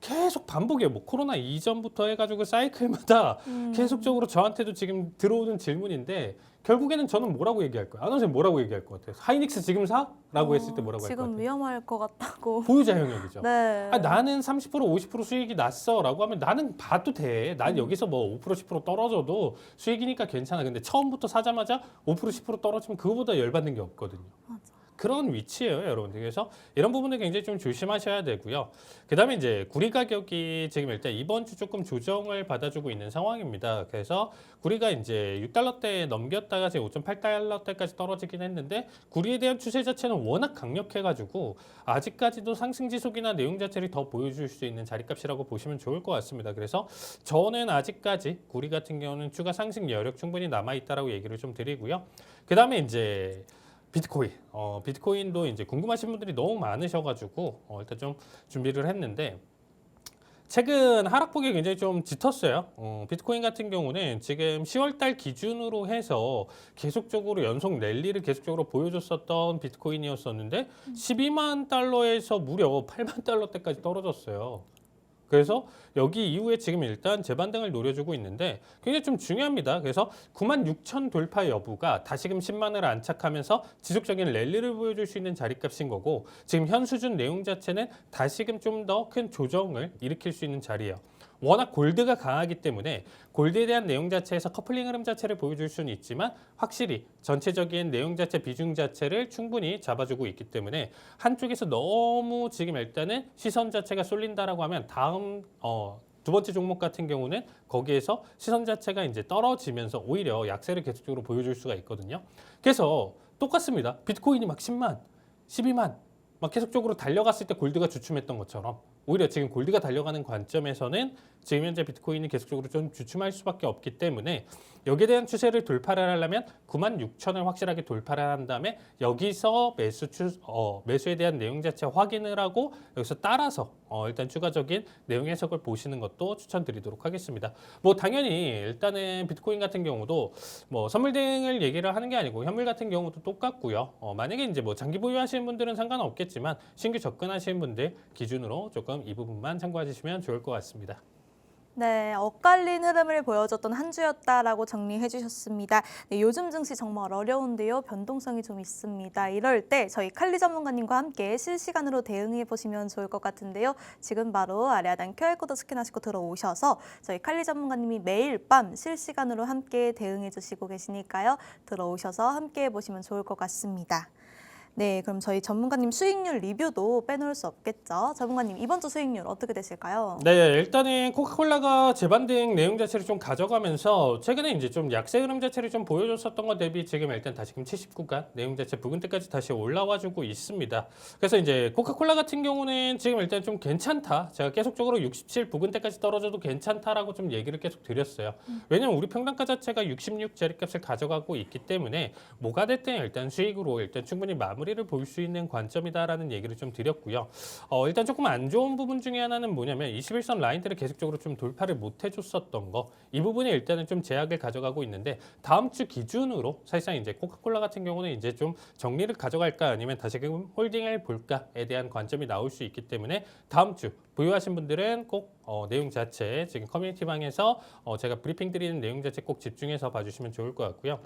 계속 반복이에요. 뭐 코로나 이전부터 해가지고 사이클마다 계속적으로 저한테도 지금 들어오는 질문인데 결국에는 저는 뭐라고 얘기할 거예요? 아나운서님 뭐라고 얘기할 것 같아요? 하이닉스 지금 사? 라고 했을 때 뭐라고 할 것 지금 같아요? 위험할 것 같다고. 보유자 영역이죠. 네. 나는 30% 50% 수익이 났어 라고 하면 나는 봐도 돼. 난 여기서 뭐 5% 10% 떨어져도 수익이니까 괜찮아. 근데 처음부터 사자마자 5% 10% 떨어지면 그거보다 열받는 게 없거든요. 맞아. 그런 위치예요, 여러분들. 그래서 이런 부분을 굉장히 좀 조심하셔야 되고요. 그다음에 이제 구리 가격이 지금 일단 이번 주 조금 조정을 받아주고 있는 상황입니다. 그래서 구리가 이제 6달러대 넘겼다가 지금 5.8달러대까지 떨어지긴 했는데 구리에 대한 추세 자체는 워낙 강력해가지고 아직까지도 상승 지속이나 내용 자체를 더 보여줄 수 있는 자리값이라고 보시면 좋을 것 같습니다. 그래서 저는 아직까지 구리 같은 경우는 추가 상승 여력 충분히 남아 있다라고 얘기를 좀 드리고요. 그다음에 이제 비트코인, 비트코인도 이제 궁금하신 분들이 너무 많으셔가지고 일단 좀 준비를 했는데 최근 하락폭이 굉장히 좀 짙었어요. 비트코인 같은 경우는 지금 10월달 기준으로 해서 계속적으로 연속 랠리를 계속적으로 보여줬었던 비트코인이었었는데 12만 달러에서 무려 8만 달러대까지 떨어졌어요. 그래서 여기 이후에 지금 일단 재반등을 노려주고 있는데 굉장히 좀 중요합니다. 그래서 96,000 돌파 여부가 다시금 10만을 안착하면서 지속적인 랠리를 보여줄 수 있는 자리값인 거고 지금 현 수준 내용 자체는 다시금 좀 더 큰 조정을 일으킬 수 있는 자리예요. 워낙 골드가 강하기 때문에 골드에 대한 내용 자체에서 커플링 흐름 자체를 보여줄 수는 있지만 확실히 전체적인 내용 자체 비중 자체를 충분히 잡아주고 있기 때문에 한쪽에서 너무 지금 일단은 시선 자체가 쏠린다라고 하면 다음 두 번째 종목 같은 경우는 거기에서 시선 자체가 이제 떨어지면서 오히려 약세를 계속적으로 보여줄 수가 있거든요. 그래서 똑같습니다. 비트코인이 막 10만, 12만 막 계속적으로 달려갔을 때 골드가 주춤했던 것처럼 오히려 지금 골드가 달려가는 관점에서는 지금 현재 비트코인이 계속적으로 좀 주춤할 수밖에 없기 때문에 여기에 대한 추세를 돌파를 하려면 96,000을 확실하게 돌파를 한 다음에 여기서 매수에 대한 내용 자체 확인을 하고 여기서 따라서 일단 추가적인 내용 해석을 보시는 것도 추천드리도록 하겠습니다. 뭐 당연히 일단은 비트코인 같은 경우도 뭐 선물 등을 얘기를 하는 게 아니고 현물 같은 경우도 똑같고요. 만약에 이제 뭐 장기 보유하시는 분들은 상관없겠지만 신규 접근하시는 분들 기준으로 조금 이 부분만 참고해 주시면 좋을 것 같습니다. 네, 엇갈린 흐름을 보여줬던 한 주였다라고 정리해 주셨습니다. 네, 요즘 증시 정말 어려운데요. 변동성이 좀 있습니다. 이럴 때 저희 칼리 전문가님과 함께 실시간으로 대응해 보시면 좋을 것 같은데요. 지금 바로 아래 하단 QR코드 스캔하시고 들어오셔서 저희 칼리 전문가님이 매일 밤 실시간으로 함께 대응해 주시고 계시니까요. 들어오셔서 함께 해보시면 좋을 것 같습니다. 네, 그럼 저희 전문가님 수익률 리뷰도 빼놓을 수 없겠죠. 전문가님, 이번 주 수익률 어떻게 되실까요? 네, 일단은 코카콜라가 재반등 내용 자체를 좀 가져가면서 최근에 이제 좀 약세 흐름 자체를 좀 보여줬었던 것 대비 지금 일단 다시금 79간 내용 자체 부근대까지 다시 올라와주고 있습니다. 그래서 이제 코카콜라 같은 경우는 지금 일단 좀 괜찮다. 제가 계속적으로 67 부근대까지 떨어져도 괜찮다라고 좀 얘기를 계속 드렸어요. 왜냐면 우리 평단가 자체가 66 자리값을 가져가고 있기 때문에 뭐가 됐든 일단 수익으로 일단 충분히 마무리를 볼 수 있는 관점이다라는 얘기를 좀 드렸고요. 일단 조금 안 좋은 부분 중에 하나는 뭐냐면 21선 라인들을 계속적으로 좀 돌파를 못 해줬었던 거. 이 부분이 일단은 좀 제약을 가져가고 있는데 다음 주 기준으로 사실상 이제 코카콜라 같은 경우는 이제 좀 정리를 가져갈까 아니면 다시금 홀딩을 볼까에 대한 관점이 나올 수 있기 때문에 다음 주 보유하신 분들은 꼭 내용 자체 지금 커뮤니티 방에서 제가 브리핑 드리는 내용 자체 꼭 집중해서 봐주시면 좋을 것 같고요.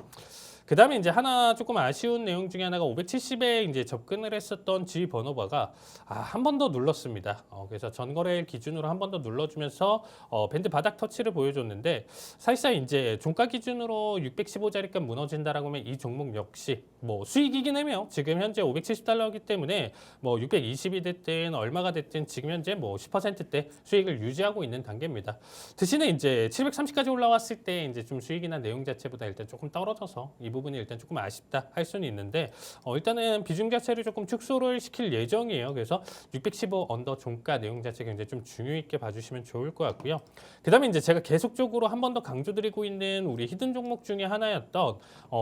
그 다음에 이제 하나 조금 아쉬운 내용 중에 하나가 570에 이제 접근을 했었던 지휘 번호바가 한 번 더 눌렀습니다. 그래서 전거래일 기준으로 한 번 더 눌러주면서 밴드 바닥 터치를 보여줬는데 사실상 이제 종가 기준으로 615자리값 무너진다라고 하면 이 종목 역시 뭐 수익이긴 해요. 지금 현재 570달러이기 때문에 뭐 620이 됐든 얼마가 됐든 지금 현재 뭐 10%대 수익을 유지하고 있는 단계입니다. 대신에 이제 730까지 올라왔을 때 이제 좀 수익이나 내용 자체보다 일단 조금 떨어져서 이 부분이 일단 조금 아쉽다 할 수는 있는데 일단은 비중 자체를 조금 축소를 시킬 예정이에요. 그래서 615 언더 종가 내용 자체 굉장히 좀 중요 있게 봐주시면 좋을 것 같고요. 그다음에 이제 제가 계속적으로 한 번 더 강조드리고 있는 우리 히든 종목 중에 하나였던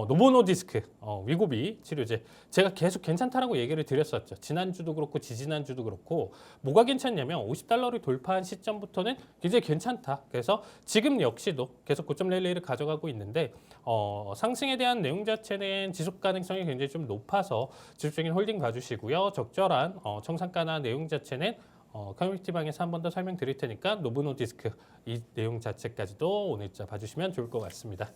노보노디스크 위고비 치료제 제가 계속 괜찮다라고 얘기를 드렸었죠. 지난주도 그렇고 지지난주도 그렇고 뭐가 괜찮냐면 50달러를 돌파한 시점부터는 굉장히 괜찮다. 그래서 지금 역시도 계속 고점 랠리를 가져가고 있는데 상승에 대한 내용 자체는 지속 가능성이 굉장히 좀 높아서 지속적인 홀딩 봐주시고요. 적절한 청산가나 내용 자체는 커뮤니티 방에서 한 번 더 설명드릴 테니까 노브노디스크 이 내용 자체까지도 오늘자 봐주시면 좋을 것 같습니다.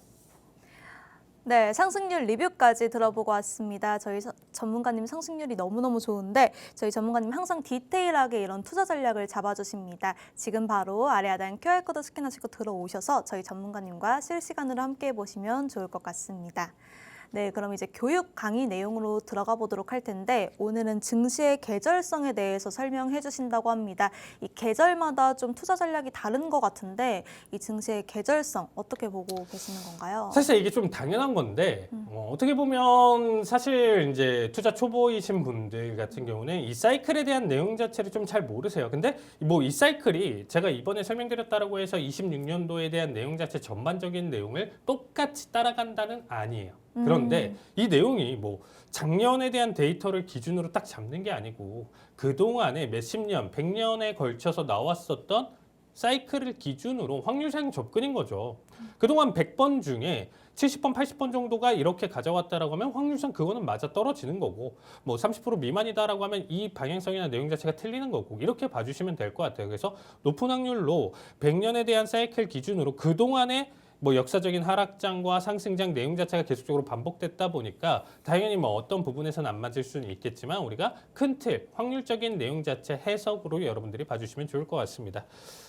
네, 상승률 리뷰까지 들어보고 왔습니다. 저희 전문가님 상승률이 너무너무 좋은데 저희 전문가님 항상 디테일하게 이런 투자 전략을 잡아주십니다. 지금 바로 아래 하단 QR코드 스캔하시고 들어오셔서 저희 전문가님과 실시간으로 함께 보시면 좋을 것 같습니다. 네, 그럼 이제 교육 강의 내용으로 들어가 보도록 할 텐데 오늘은 증시의 계절성에 대해서 설명해 주신다고 합니다. 이 계절마다 좀 투자 전략이 다른 것 같은데 이 증시의 계절성 어떻게 보고 계시는 건가요? 사실 이게 좀 당연한 건데 어떻게 보면 사실 이제 투자 초보이신 분들 같은 경우는 이 사이클에 대한 내용 자체를 좀 잘 모르세요. 근데 뭐 이 사이클이 제가 이번에 설명드렸다라고 해서 26년도에 대한 내용 자체 전반적인 내용을 똑같이 따라간다는 아니에요. 그런데 이 내용이 뭐 작년에 대한 데이터를 기준으로 딱 잡는 게 아니고 그동안에 몇십 년, 100년에 걸쳐서 나왔었던 사이클을 기준으로 확률상 접근인 거죠. 그동안 100번 중에 70번, 80번 정도가 이렇게 가져왔다라고 하면 확률상 그거는 맞아 떨어지는 거고 뭐 30% 미만이다라고 하면 이 방향성이나 내용 자체가 틀리는 거고 이렇게 봐주시면 될 것 같아요. 그래서 높은 확률로 100년에 대한 사이클 기준으로 그동안에 뭐 역사적인 하락장과 상승장 내용 자체가 계속적으로 반복됐다 보니까 당연히 뭐 어떤 부분에서는 안 맞을 수는 있겠지만 우리가 큰 틀, 확률적인 내용 자체 해석으로 여러분들이 봐주시면 좋을 것 같습니다.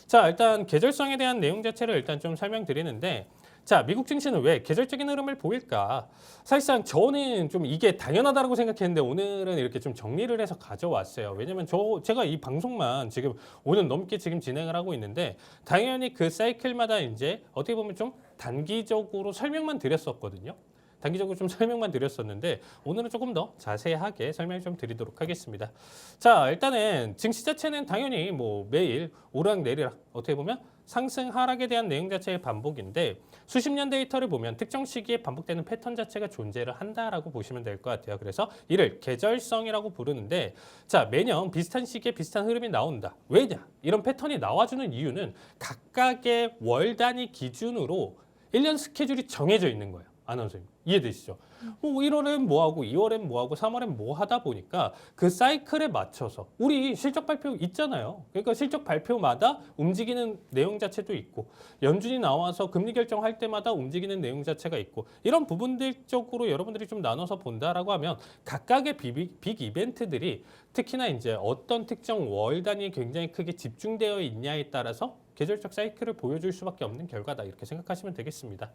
자, 일단 계절성에 대한 내용 자체를 일단 좀 설명드리는데 자, 미국 증시는 왜 계절적인 흐름을 보일까? 사실상 저는 좀 이게 당연하다고 생각했는데 오늘은 이렇게 좀 정리를 해서 가져왔어요. 왜냐면 제가 이 방송만 지금 5년 넘게 지금 진행을 하고 있는데 당연히 그 사이클마다 이제 어떻게 보면 좀 단기적으로 설명만 드렸었거든요. 단기적으로 좀 설명만 드렸었는데 오늘은 조금 더 자세하게 설명 좀 드리도록 하겠습니다. 자, 일단은 증시 자체는 당연히 뭐 매일 오르락내리락 어떻게 보면 상승 하락에 대한 내용 자체의 반복인데 수십 년 데이터를 보면 특정 시기에 반복되는 패턴 자체가 존재를 한다라고 보시면 될 것 같아요. 그래서 이를 계절성이라고 부르는데 자, 매년 비슷한 시기에 비슷한 흐름이 나온다. 왜냐? 이런 패턴이 나와주는 이유는 각각의 월 단위 기준으로 1년 스케줄이 정해져 있는 거예요. 아나운서님 이해되시죠? 1월엔 뭐하고 2월엔 뭐하고 3월엔 뭐 하다 보니까 그 사이클에 맞춰서 우리 실적 발표 있잖아요. 그러니까 실적 발표마다 움직이는 내용 자체도 있고 연준이 나와서 금리 결정할 때마다 움직이는 내용 자체가 있고 이런 부분들 쪽으로 여러분들이 좀 나눠서 본다라고 하면 각각의 빅 이벤트들이 특히나 이제 어떤 특정 월 단위에 굉장히 크게 집중되어 있냐에 따라서 계절적 사이클을 보여줄 수밖에 없는 결과다 이렇게 생각하시면 되겠습니다.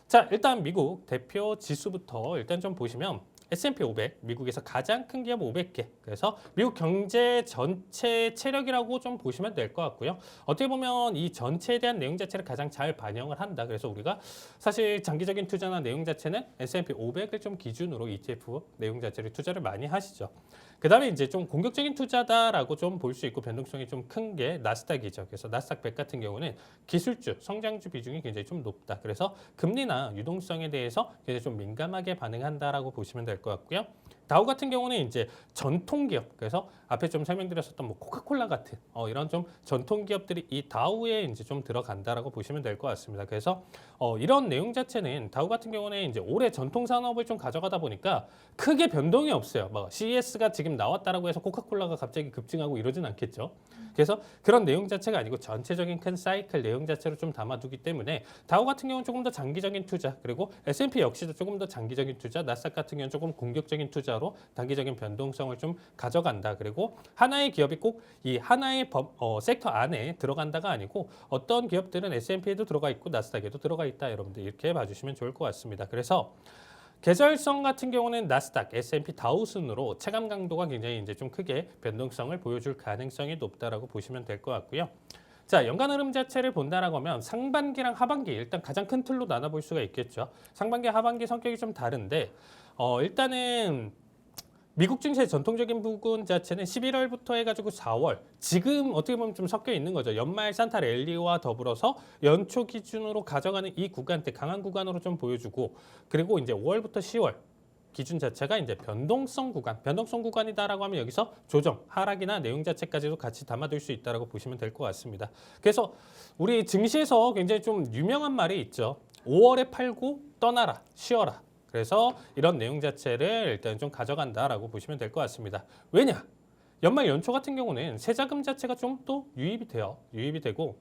자, 일단 미국 대표 지수부터 일단 좀 보시면 S&P 500, 미국에서 가장 큰 기업 500개. 그래서 미국 경제 전체 체력이라고 좀 보시면 될 것 같고요. 어떻게 보면 이 전체에 대한 내용 자체를 가장 잘 반영을 한다. 그래서 우리가 사실 장기적인 투자나 내용 자체는 S&P 500을 좀 기준으로 ETF 내용 자체를 투자를 많이 하시죠. 그 다음에 이제 좀 공격적인 투자다라고 좀 볼 수 있고 변동성이 좀 큰 게 나스닥이죠. 그래서 나스닥 100 같은 경우는 기술주, 성장주 비중이 굉장히 좀 높다. 그래서 금리나 유동성에 대해서 굉장히 좀 민감하게 반응한다라고 보시면 될 것 같고요. 다우 같은 경우는 이제 전통 기업, 그래서 앞에 좀 설명드렸었던 뭐 코카콜라 같은 이런 좀 전통 기업들이 이 다우에 이제 좀 들어간다라고 보시면 될 것 같습니다. 그래서 이런 내용 자체는 다우 같은 경우는 이제 올해 전통 산업을 좀 가져가다 보니까 크게 변동이 없어요. 뭐 CES가 지금 나왔다라고 해서 코카콜라가 갑자기 급증하고 이러진 않겠죠. 그래서 그런 내용 자체가 아니고 전체적인 큰 사이클 내용 자체로 좀 담아두기 때문에 다우 같은 경우는 조금 더 장기적인 투자, 그리고 S&P 역시도 조금 더 장기적인 투자, 나스닥 같은 경우는 조금 공격적인 투자로 단기적인 변동성을 좀 가져간다. 그리고 하나의 기업이 꼭 이 하나의 섹터 안에 들어간다가 아니고 어떤 기업들은 S&P에도 들어가 있고 나스닥에도 들어가 있다. 여러분들 이렇게 봐주시면 좋을 것 같습니다. 그래서 계절성 같은 경우는 나스닥, S&P 다우 순으로 체감 강도가 굉장히 이제 좀 크게 변동성을 보여줄 가능성이 높다라고 보시면 될 것 같고요. 자, 연간 흐름 자체를 본다라고 하면 상반기랑 하반기 일단 가장 큰 틀로 나눠볼 수가 있겠죠. 상반기, 하반기 성격이 좀 다른데 일단은 미국 증시의 전통적인 부분 자체는 11월부터 해가지고 4월 지금 어떻게 보면 좀 섞여 있는 거죠. 연말 산타 랠리와 더불어서 연초 기준으로 가져가는 이 구간대 강한 구간으로 좀 보여주고 그리고 이제 5월부터 10월 기준 자체가 이제 변동성 구간이다라고 하면 여기서 조정, 하락이나 내용 자체까지도 같이 담아둘 수 있다라고 보시면 될 것 같습니다. 그래서 우리 증시에서 굉장히 좀 유명한 말이 있죠. 5월에 팔고 떠나라, 쉬어라. 그래서 이런 내용 자체를 일단 좀 가져간다라고 보시면 될 것 같습니다. 왜냐? 연말 연초 같은 경우는 세자금 자체가 좀 또 유입이 되고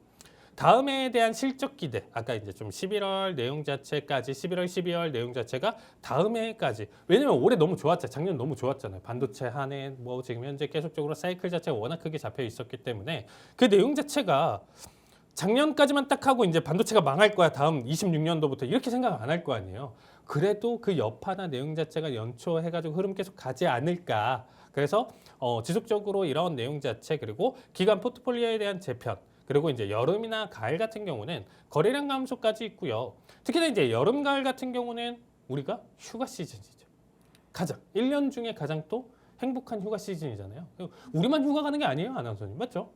다음 해에 대한 실적 기대, 아까 이제 좀 11월 내용 자체까지 11월, 12월 내용 자체가 다음 해까지 왜냐면 올해 너무 좋았잖아요. 작년 너무 좋았잖아요. 반도체 한 해 뭐 지금 현재 계속적으로 사이클 자체가 워낙 크게 잡혀 있었기 때문에 그 내용 자체가 작년까지만 딱 하고 이제 반도체가 망할 거야. 다음 26년도부터 이렇게 생각 안 할 거 아니에요. 그래도 그 여파나 내용 자체가 연초해가지고 흐름 계속 가지 않을까. 그래서 지속적으로 이런 내용 자체 그리고 기간 포트폴리오에 대한 재편 그리고 이제 여름이나 가을 같은 경우는 거래량 감소까지 있고요. 특히나 이제 여름 가을 같은 경우는 우리가 휴가 시즌이죠. 가장 1년 중에 가장 또 행복한 휴가 시즌이잖아요. 우리만 휴가 가는 게 아니에요, 아나운서님. 맞죠?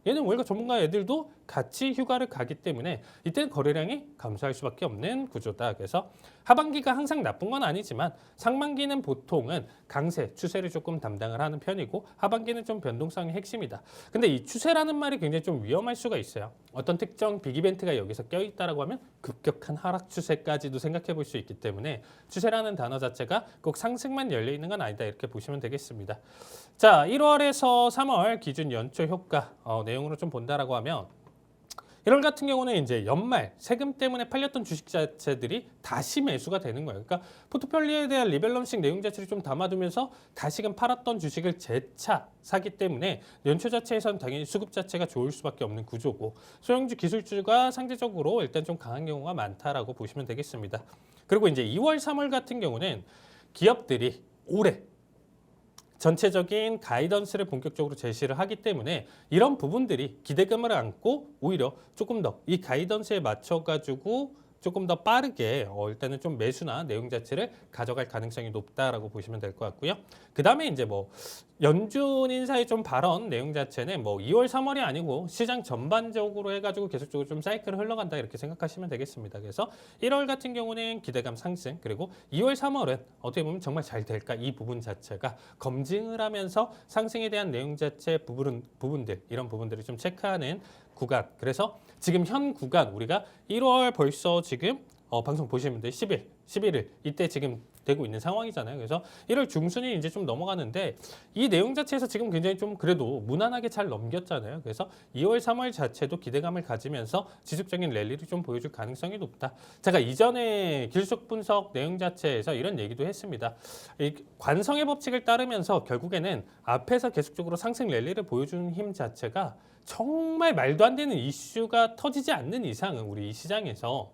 얘는 월가 전문가 애들도 같이 휴가를 가기 때문에 이때는 거래량이 감소할 수밖에 없는 구조다. 그래서 하반기가 항상 나쁜 건 아니지만 상반기는 보통은 강세, 추세를 조금 담당을 하는 편이고 하반기는 좀 변동성이 핵심이다. 근데 이 추세라는 말이 굉장히 좀 위험할 수가 있어요. 어떤 특정 빅이벤트가 여기서 껴있다라고 하면 급격한 하락 추세까지도 생각해 볼 수 있기 때문에 추세라는 단어 자체가 꼭 상승만 열려 있는 건 아니다. 이렇게 보시면 되겠습니다. 자, 1월에서 3월 기준 연초 효과 내용으로 좀 본다라고 하면 1월 같은 경우는 이제 연말 세금 때문에 팔렸던 주식 자체들이 다시 매수가 되는 거예요. 그러니까 포트폴리오에 대한 리밸런싱 내용 자체를 좀 담아두면서 다시금 팔았던 주식을 재차 사기 때문에 연초 자체에서는 당연히 수급 자체가 좋을 수밖에 없는 구조고 소형주 기술주가 상대적으로 일단 좀 강한 경우가 많다라고 보시면 되겠습니다. 그리고 이제 2월, 3월 같은 경우는 기업들이 올해 전체적인 가이던스를 본격적으로 제시를 하기 때문에 이런 부분들이 기대감을 안고 오히려 조금 더 이 가이던스에 맞춰가지고 조금 더 빠르게 일단은 좀 매수나 내용 자체를 가져갈 가능성이 높다라고 보시면 될 것 같고요. 그 다음에 이제 뭐 연준 인사의 좀 발언 내용 자체는 뭐 2월, 3월이 아니고 시장 전반적으로 해가지고 계속적으로 좀 사이클을 흘러간다 이렇게 생각하시면 되겠습니다. 그래서 1월 같은 경우는 기대감 상승, 그리고 2월, 3월은 어떻게 보면 정말 잘 될까 이 부분 자체가 검증을 하면서 상승에 대한 내용 자체 부분들 이런 부분들을 좀 체크하는 구간. 그래서 지금 현 구간 우리가 1월 벌써 지금 방송 보시면 돼요. 10일, 11일 이때 지금 되고 있는 상황이잖아요. 그래서 1월 중순이 이제 좀 넘어가는데 이 내용 자체에서 지금 굉장히 좀 그래도 무난하게 잘 넘겼잖아요. 그래서 2월, 3월 자체도 기대감을 가지면서 지속적인 랠리를 좀 보여줄 가능성이 높다. 제가 이전에 길속 분석 내용 자체에서 이런 얘기도 했습니다. 이 관성의 법칙을 따르면서 결국에는 앞에서 계속적으로 상승 랠리를 보여주는 힘 자체가 정말 말도 안 되는 이슈가 터지지 않는 이상은 우리 이 시장에서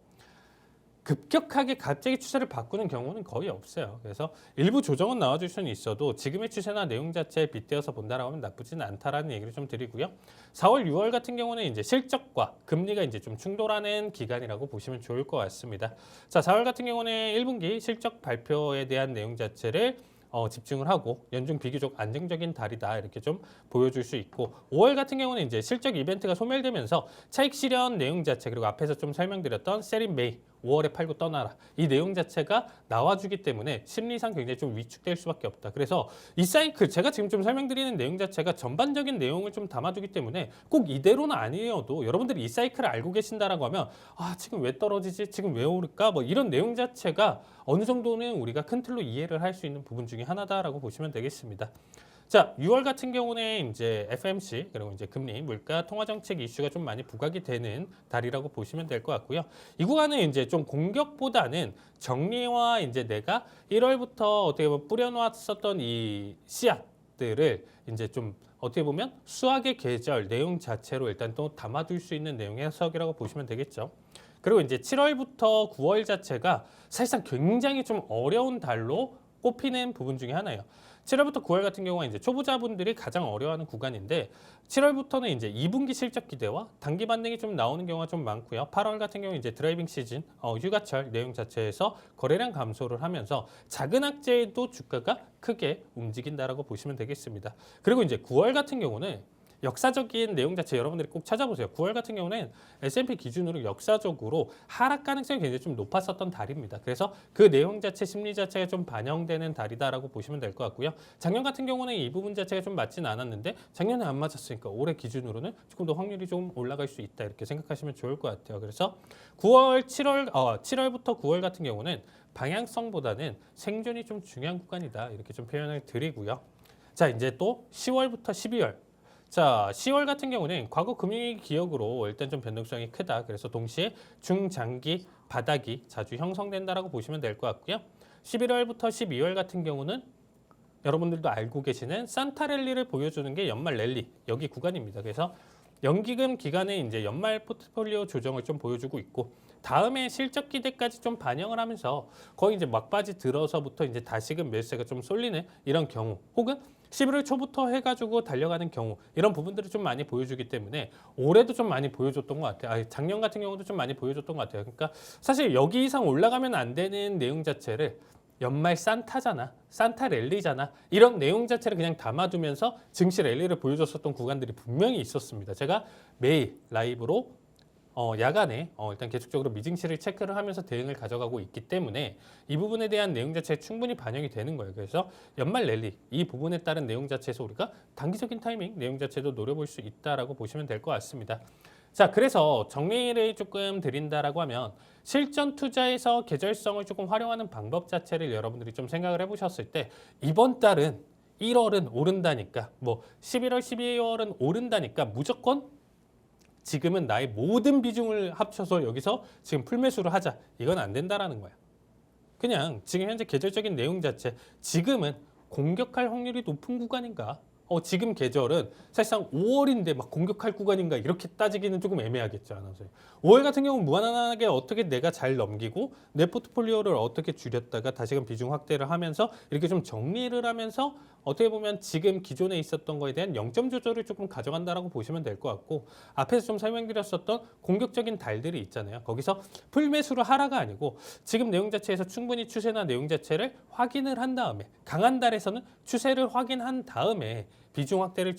급격하게 갑자기 추세를 바꾸는 경우는 거의 없어요. 그래서 일부 조정은 나와줄 수는 있어도 지금의 추세나 내용 자체에 빗대어서 본다라고 하면 나쁘지는 않다라는 얘기를 좀 드리고요. 4월, 6월 같은 경우는 이제 실적과 금리가 이제 좀 충돌하는 기간이라고 보시면 좋을 것 같습니다. 자, 4월 같은 경우는 1분기 실적 발표에 대한 내용 자체를 집중을 하고 연중 비교적 안정적인 달이다 이렇게 좀 보여줄 수 있고 5월 같은 경우는 이제 실적 이벤트가 소멸되면서 차익 실현 내용 자체 그리고 앞에서 좀 설명드렸던 셀인 메이 5월에 팔고 떠나라 이 내용 자체가 나와주기 때문에 심리상 굉장히 좀 위축될 수밖에 없다. 그래서 이 사이클 제가 지금 좀 설명드리는 내용 자체가 전반적인 내용을 좀 담아두기 때문에 꼭 이대로는 아니어도 여러분들이 이 사이클을 알고 계신다라고 하면 아 지금 왜 떨어지지 지금 왜 오를까 뭐 이런 내용 자체가 어느 정도는 우리가 큰 틀로 이해를 할 수 있는 부분 중에 하나다라고 보시면 되겠습니다. 자, 6월 같은 경우는 이제 FMC 그리고 이제 금리, 물가, 통화 정책 이슈가 좀 많이 부각이 되는 달이라고 보시면 될 것 같고요. 이 구간은 이제 좀 공격보다는 정리와 이제 내가 1월부터 어떻게 보면 뿌려놓았었던 이 씨앗들을 이제 좀 어떻게 보면 수학의 계절 내용 자체로 일단 또 담아둘 수 있는 내용의 해석이라고 보시면 되겠죠. 그리고 이제 7월부터 9월 자체가 사실상 굉장히 좀 어려운 달로 꼽히는 부분 중에 하나예요. 7월부터 9월 같은 경우는 이제 초보자분들이 가장 어려워하는 구간인데 7월부터는 이제 2분기 실적 기대와 단기 반등이 좀 나오는 경우가 좀 많고요. 8월 같은 경우 이제 드라이빙 시즌, 휴가철 내용 자체에서 거래량 감소를 하면서 작은 악재에도 주가가 크게 움직인다라고 보시면 되겠습니다. 그리고 이제 9월 같은 경우는 역사적인 내용 자체 여러분들이 꼭 찾아보세요. 9월 같은 경우는 S&P 기준으로 역사적으로 하락 가능성이 굉장히 좀 높았었던 달입니다. 그래서 그 내용 자체, 심리 자체가 좀 반영되는 달이다라고 보시면 될 것 같고요. 작년 같은 경우는 이 부분 자체가 좀 맞진 않았는데 작년에 안 맞았으니까 올해 기준으로는 조금 더 확률이 좀 올라갈 수 있다 이렇게 생각하시면 좋을 것 같아요. 그래서 7월부터 9월 같은 경우는 방향성보다는 생존이 좀 중요한 구간이다 이렇게 좀 표현을 드리고요. 자, 이제 또 10월부터 12월. 자, 10월 같은 경우는 과거 금융위기 기억으로 일단 좀 변동성이 크다. 그래서 동시에 중장기 바닥이 자주 형성된다라고 보시면 될 것 같고요. 11월부터 12월 같은 경우는 여러분들도 알고 계시는 산타 랠리를 보여주는 게 연말 랠리 여기 구간입니다. 그래서 연기금 기간에 이제 연말 포트폴리오 조정을 좀 보여주고 있고 다음에 실적 기대까지 좀 반영을 하면서 거의 이제 막바지 들어서부터 이제 다시금 매수세가 좀 쏠리는 이런 경우 혹은 11월 초부터 해가지고 달려가는 경우 이런 부분들을 좀 많이 보여주기 때문에 올해도 좀 많이 보여줬던 것 같아요. 작년 같은 경우도 좀 많이 보여줬던 것 같아요. 그러니까 사실 여기 이상 올라가면 안 되는 내용 자체를 연말 산타잖아, 산타 랠리잖아 이런 내용 자체를 그냥 담아두면서 증시 랠리를 보여줬었던 구간들이 분명히 있었습니다. 제가 매일 라이브로 야간에 일단 계속적으로 미증시를 체크를 하면서 대응을 가져가고 있기 때문에 이 부분에 대한 내용 자체에 충분히 반영이 되는 거예요. 그래서 연말 랠리 이 부분에 따른 내용 자체에서 우리가 단기적인 타이밍 내용 자체도 노려볼 수 있다라고 보시면 될 것 같습니다. 자, 그래서 정리를 조금 드린다라고 하면 실전 투자에서 계절성을 조금 활용하는 방법 자체를 여러분들이 좀 생각을 해보셨을 때 이번 달은 1월은 오른다니까 뭐 11월, 12월은 오른다니까 무조건 지금은 나의 모든 비중을 합쳐서 여기서 지금 풀매수를 하자. 이건 안 된다라는 거야. 그냥 지금 현재 계절적인 내용 자체 지금은 공격할 확률이 높은 구간인가? 지금 계절은 사실상 5월인데 막 공격할 구간인가 이렇게 따지기는 조금 애매하겠죠. 아나운서. 5월 같은 경우는 무난하게 어떻게 내가 잘 넘기고 내 포트폴리오를 어떻게 줄였다가 다시금 비중 확대를 하면서 이렇게 좀 정리를 하면서 어떻게 보면 지금 기존에 있었던 거에 대한 0점 조절을 조금 가져간다라고 보시면 될 것 같고 앞에서 좀 설명드렸었던 공격적인 달들이 있잖아요. 거기서 풀매수를 하라가 아니고 지금 내용 자체에서 충분히 추세나 내용 자체를 확인을 한 다음에 강한 달에서는 추세를 확인한 다음에 비중 확대를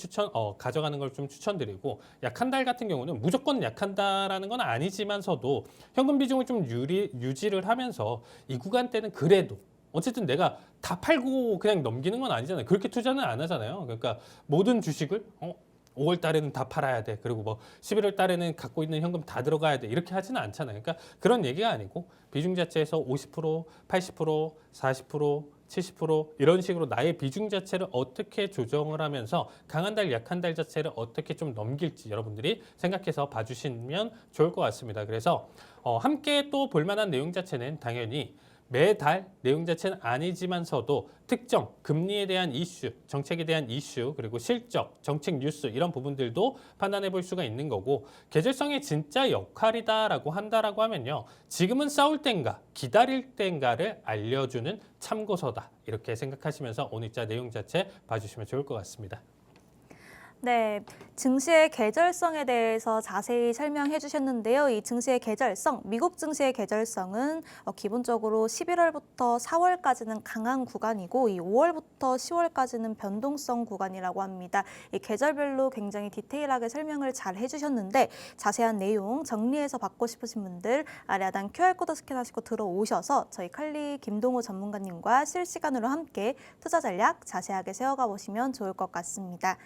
가져가는 걸 좀 추천드리고 약한 달 같은 경우는 무조건 약한다라는 건 아니지만서도 현금 비중을 좀 유지를 하면서 이 구간대는 그래도 어쨌든 내가 다 팔고 그냥 넘기는 건 아니잖아요. 그렇게 투자는 안 하잖아요. 그러니까 모든 주식을 5월 달에는 다 팔아야 돼. 그리고 뭐 11월 달에는 갖고 있는 현금 다 들어가야 돼. 이렇게 하지는 않잖아요. 그러니까 그런 얘기가 아니고 비중 자체에서 50%, 80%, 40%, 70% 이런 식으로 나의 비중 자체를 어떻게 조정을 하면서 강한 달, 약한 달 자체를 어떻게 좀 넘길지 여러분들이 생각해서 봐주시면 좋을 것 같습니다. 그래서 함께 또 볼만한 내용 자체는 당연히 매달 내용 자체는 아니지만서도 특정 금리에 대한 이슈, 정책에 대한 이슈, 그리고 실적, 정책 뉴스 이런 부분들도 판단해 볼 수가 있는 거고 계절성의 진짜 역할이다라고 한다라고 하면요. 지금은 싸울 땐가 기다릴 땐가를 알려주는 참고서다. 이렇게 생각하시면서 오늘자 내용 자체 봐주시면 좋을 것 같습니다. 네, 증시의 계절성에 대해서 자세히 설명해 주셨는데요. 이 증시의 계절성, 미국 증시의 계절성은 기본적으로 11월부터 4월까지는 강한 구간이고 이 5월부터 10월까지는 변동성 구간이라고 합니다. 이 계절별로 굉장히 디테일하게 설명을 잘 해주셨는데 자세한 내용 정리해서 받고 싶으신 분들 아래 하단 QR코드 스캔하시고 들어오셔서 저희 칼리 김동호 전문가님과 실시간으로 함께 투자 전략 자세하게 세워가 보시면 좋을 것 같습니다.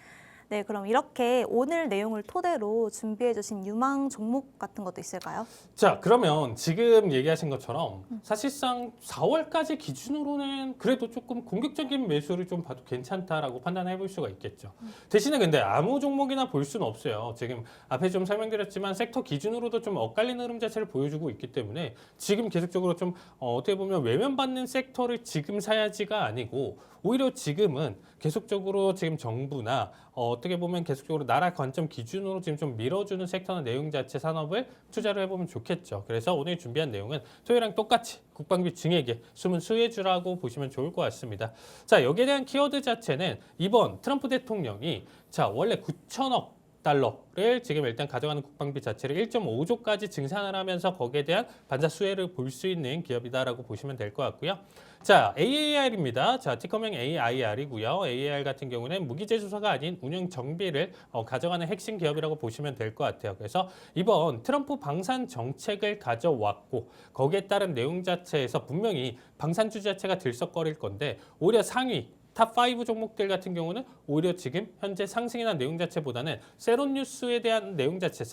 네, 그럼 이렇게 오늘 내용을 토대로 준비해 주신 유망 종목 같은 것도 있을까요? 자, 그러면 지금 얘기하신 것처럼 사실상 4월까지 기준으로는 그래도 조금 공격적인 매수를 좀 봐도 괜찮다라고 판단해 볼 수가 있겠죠. 대신에 근데 아무 종목이나 볼 수는 없어요. 지금 앞에 좀 설명드렸지만 섹터 기준으로도 좀 엇갈리는 흐름 자체를 보여주고 있기 때문에 지금 계속적으로 좀 어떻게 보면 외면받는 섹터를 지금 사야지가 아니고 오히려 지금은 계속적으로 지금 정부나 어떻게 보면 계속적으로 나라 관점 기준으로 지금 좀 밀어주는 섹터나 내용 자체 산업을 투자를 해보면 좋겠죠. 그래서 오늘 준비한 내용은 토요일랑 똑같이 국방비 증액에 숨은 수혜주라고 보시면 좋을 것 같습니다. 자, 여기에 대한 키워드 자체는 이번 트럼프 대통령이 원래 9천억 달러를 지금 일단 가져가는 국방비 자체를 1.5조까지 증산을 하면서 거기에 대한 반사 수혜를 볼 수 있는 기업이다라고 보시면 될 것 같고요. 자, AAR입니다. 자, 티커명 AIR이고요. AAR 같은 경우는 무기재조사가 아닌 운영 정비를 가져가는 핵심 기업이라고 보시면 될 것 같아요. 그래서 이번 트럼프 방산 정책을 가져왔고 거기에 따른 내용 자체에서 분명히 방산주 자체가 들썩거릴 건데 오히려 상위 탑5 종목들 같은 경우는 오히려 지금 현재 상승이나 내용 자체보다는 세론 뉴스에 대한 내용 자체,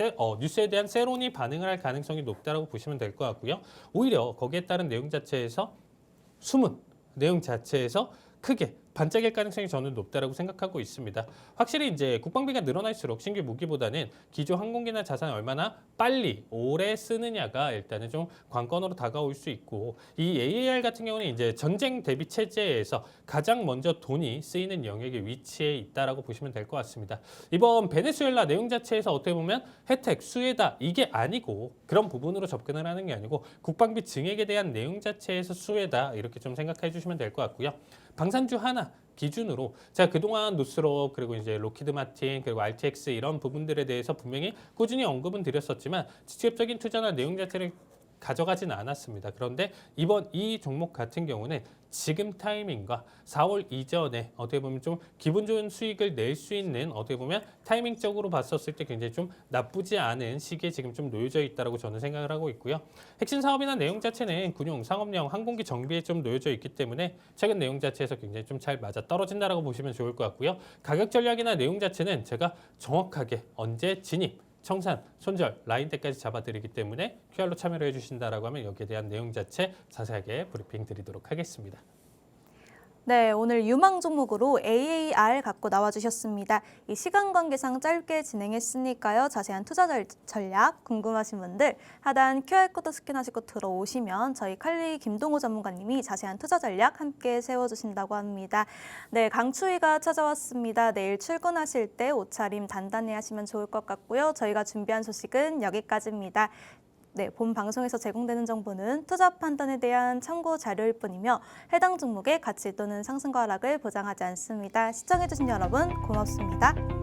뉴스에 대한 세론이 반응을 할 가능성이 높다라고 보시면 될 것 같고요. 오히려 거기에 따른 내용 자체에서 숨은 내용 자체에서 크게 반짝일 가능성이 저는 높다라고 생각하고 있습니다. 확실히 이제 국방비가 늘어날수록 신규 무기보다는 기존 항공기나 자산을 얼마나 빨리 오래 쓰느냐가 일단은 좀 관건으로 다가올 수 있고 이 AAR 같은 경우는 이제 전쟁 대비 체제에서 가장 먼저 돈이 쓰이는 영역에 위치해 있다라고 보시면 될 것 같습니다. 이번 베네수엘라 내용 자체에서 어떻게 보면 혜택 수혜다 이게 아니고 그런 부분으로 접근을 하는 게 아니고 국방비 증액에 대한 내용 자체에서 수혜다 이렇게 좀 생각해 주시면 될 것 같고요. 방산주 하나 기준으로 제가 그동안 노스롭 그리고 이제 로키드 마틴 그리고 RTX 이런 부분들에 대해서 분명히 꾸준히 언급은 드렸었지만 직접적인 투자나 내용 자체를 가져가지는 않았습니다. 그런데 이번 이 종목 같은 경우는 지금 타이밍과 4월 이전에 어떻게 보면 좀 기분 좋은 수익을 낼 수 있는 어떻게 보면 타이밍적으로 봤었을 때 굉장히 좀 나쁘지 않은 시기에 지금 좀 놓여져 있다고 저는 생각을 하고 있고요. 핵심 사업이나 내용 자체는 군용, 상업용, 항공기 정비에 좀 놓여져 있기 때문에 최근 내용 자체에서 굉장히 좀 잘 맞아 떨어진다라고 보시면 좋을 것 같고요. 가격 전략이나 내용 자체는 제가 정확하게 언제 진입 청산, 손절, 라인 때까지 잡아드리기 때문에 QR로 참여를 해주신다라고 하면 여기에 대한 내용 자체 자세하게 브리핑 드리도록 하겠습니다. 네, 오늘 유망 종목으로 AAR 갖고 나와주셨습니다. 이 시간 관계상 짧게 진행했으니까요. 자세한 투자 전략 궁금하신 분들 하단 QR코드 스캔하시고 들어오시면 저희 칼리 김동호 전문가님이 자세한 투자 전략 함께 세워주신다고 합니다. 네, 강추위가 찾아왔습니다. 내일 출근하실 때 옷차림 단단히 하시면 좋을 것 같고요. 저희가 준비한 소식은 여기까지입니다. 네, 본 방송에서 제공되는 정보는 투자 판단에 대한 참고 자료일 뿐이며 해당 종목의 가치 또는 상승과 하락을 보장하지 않습니다. 시청해주신 여러분 고맙습니다.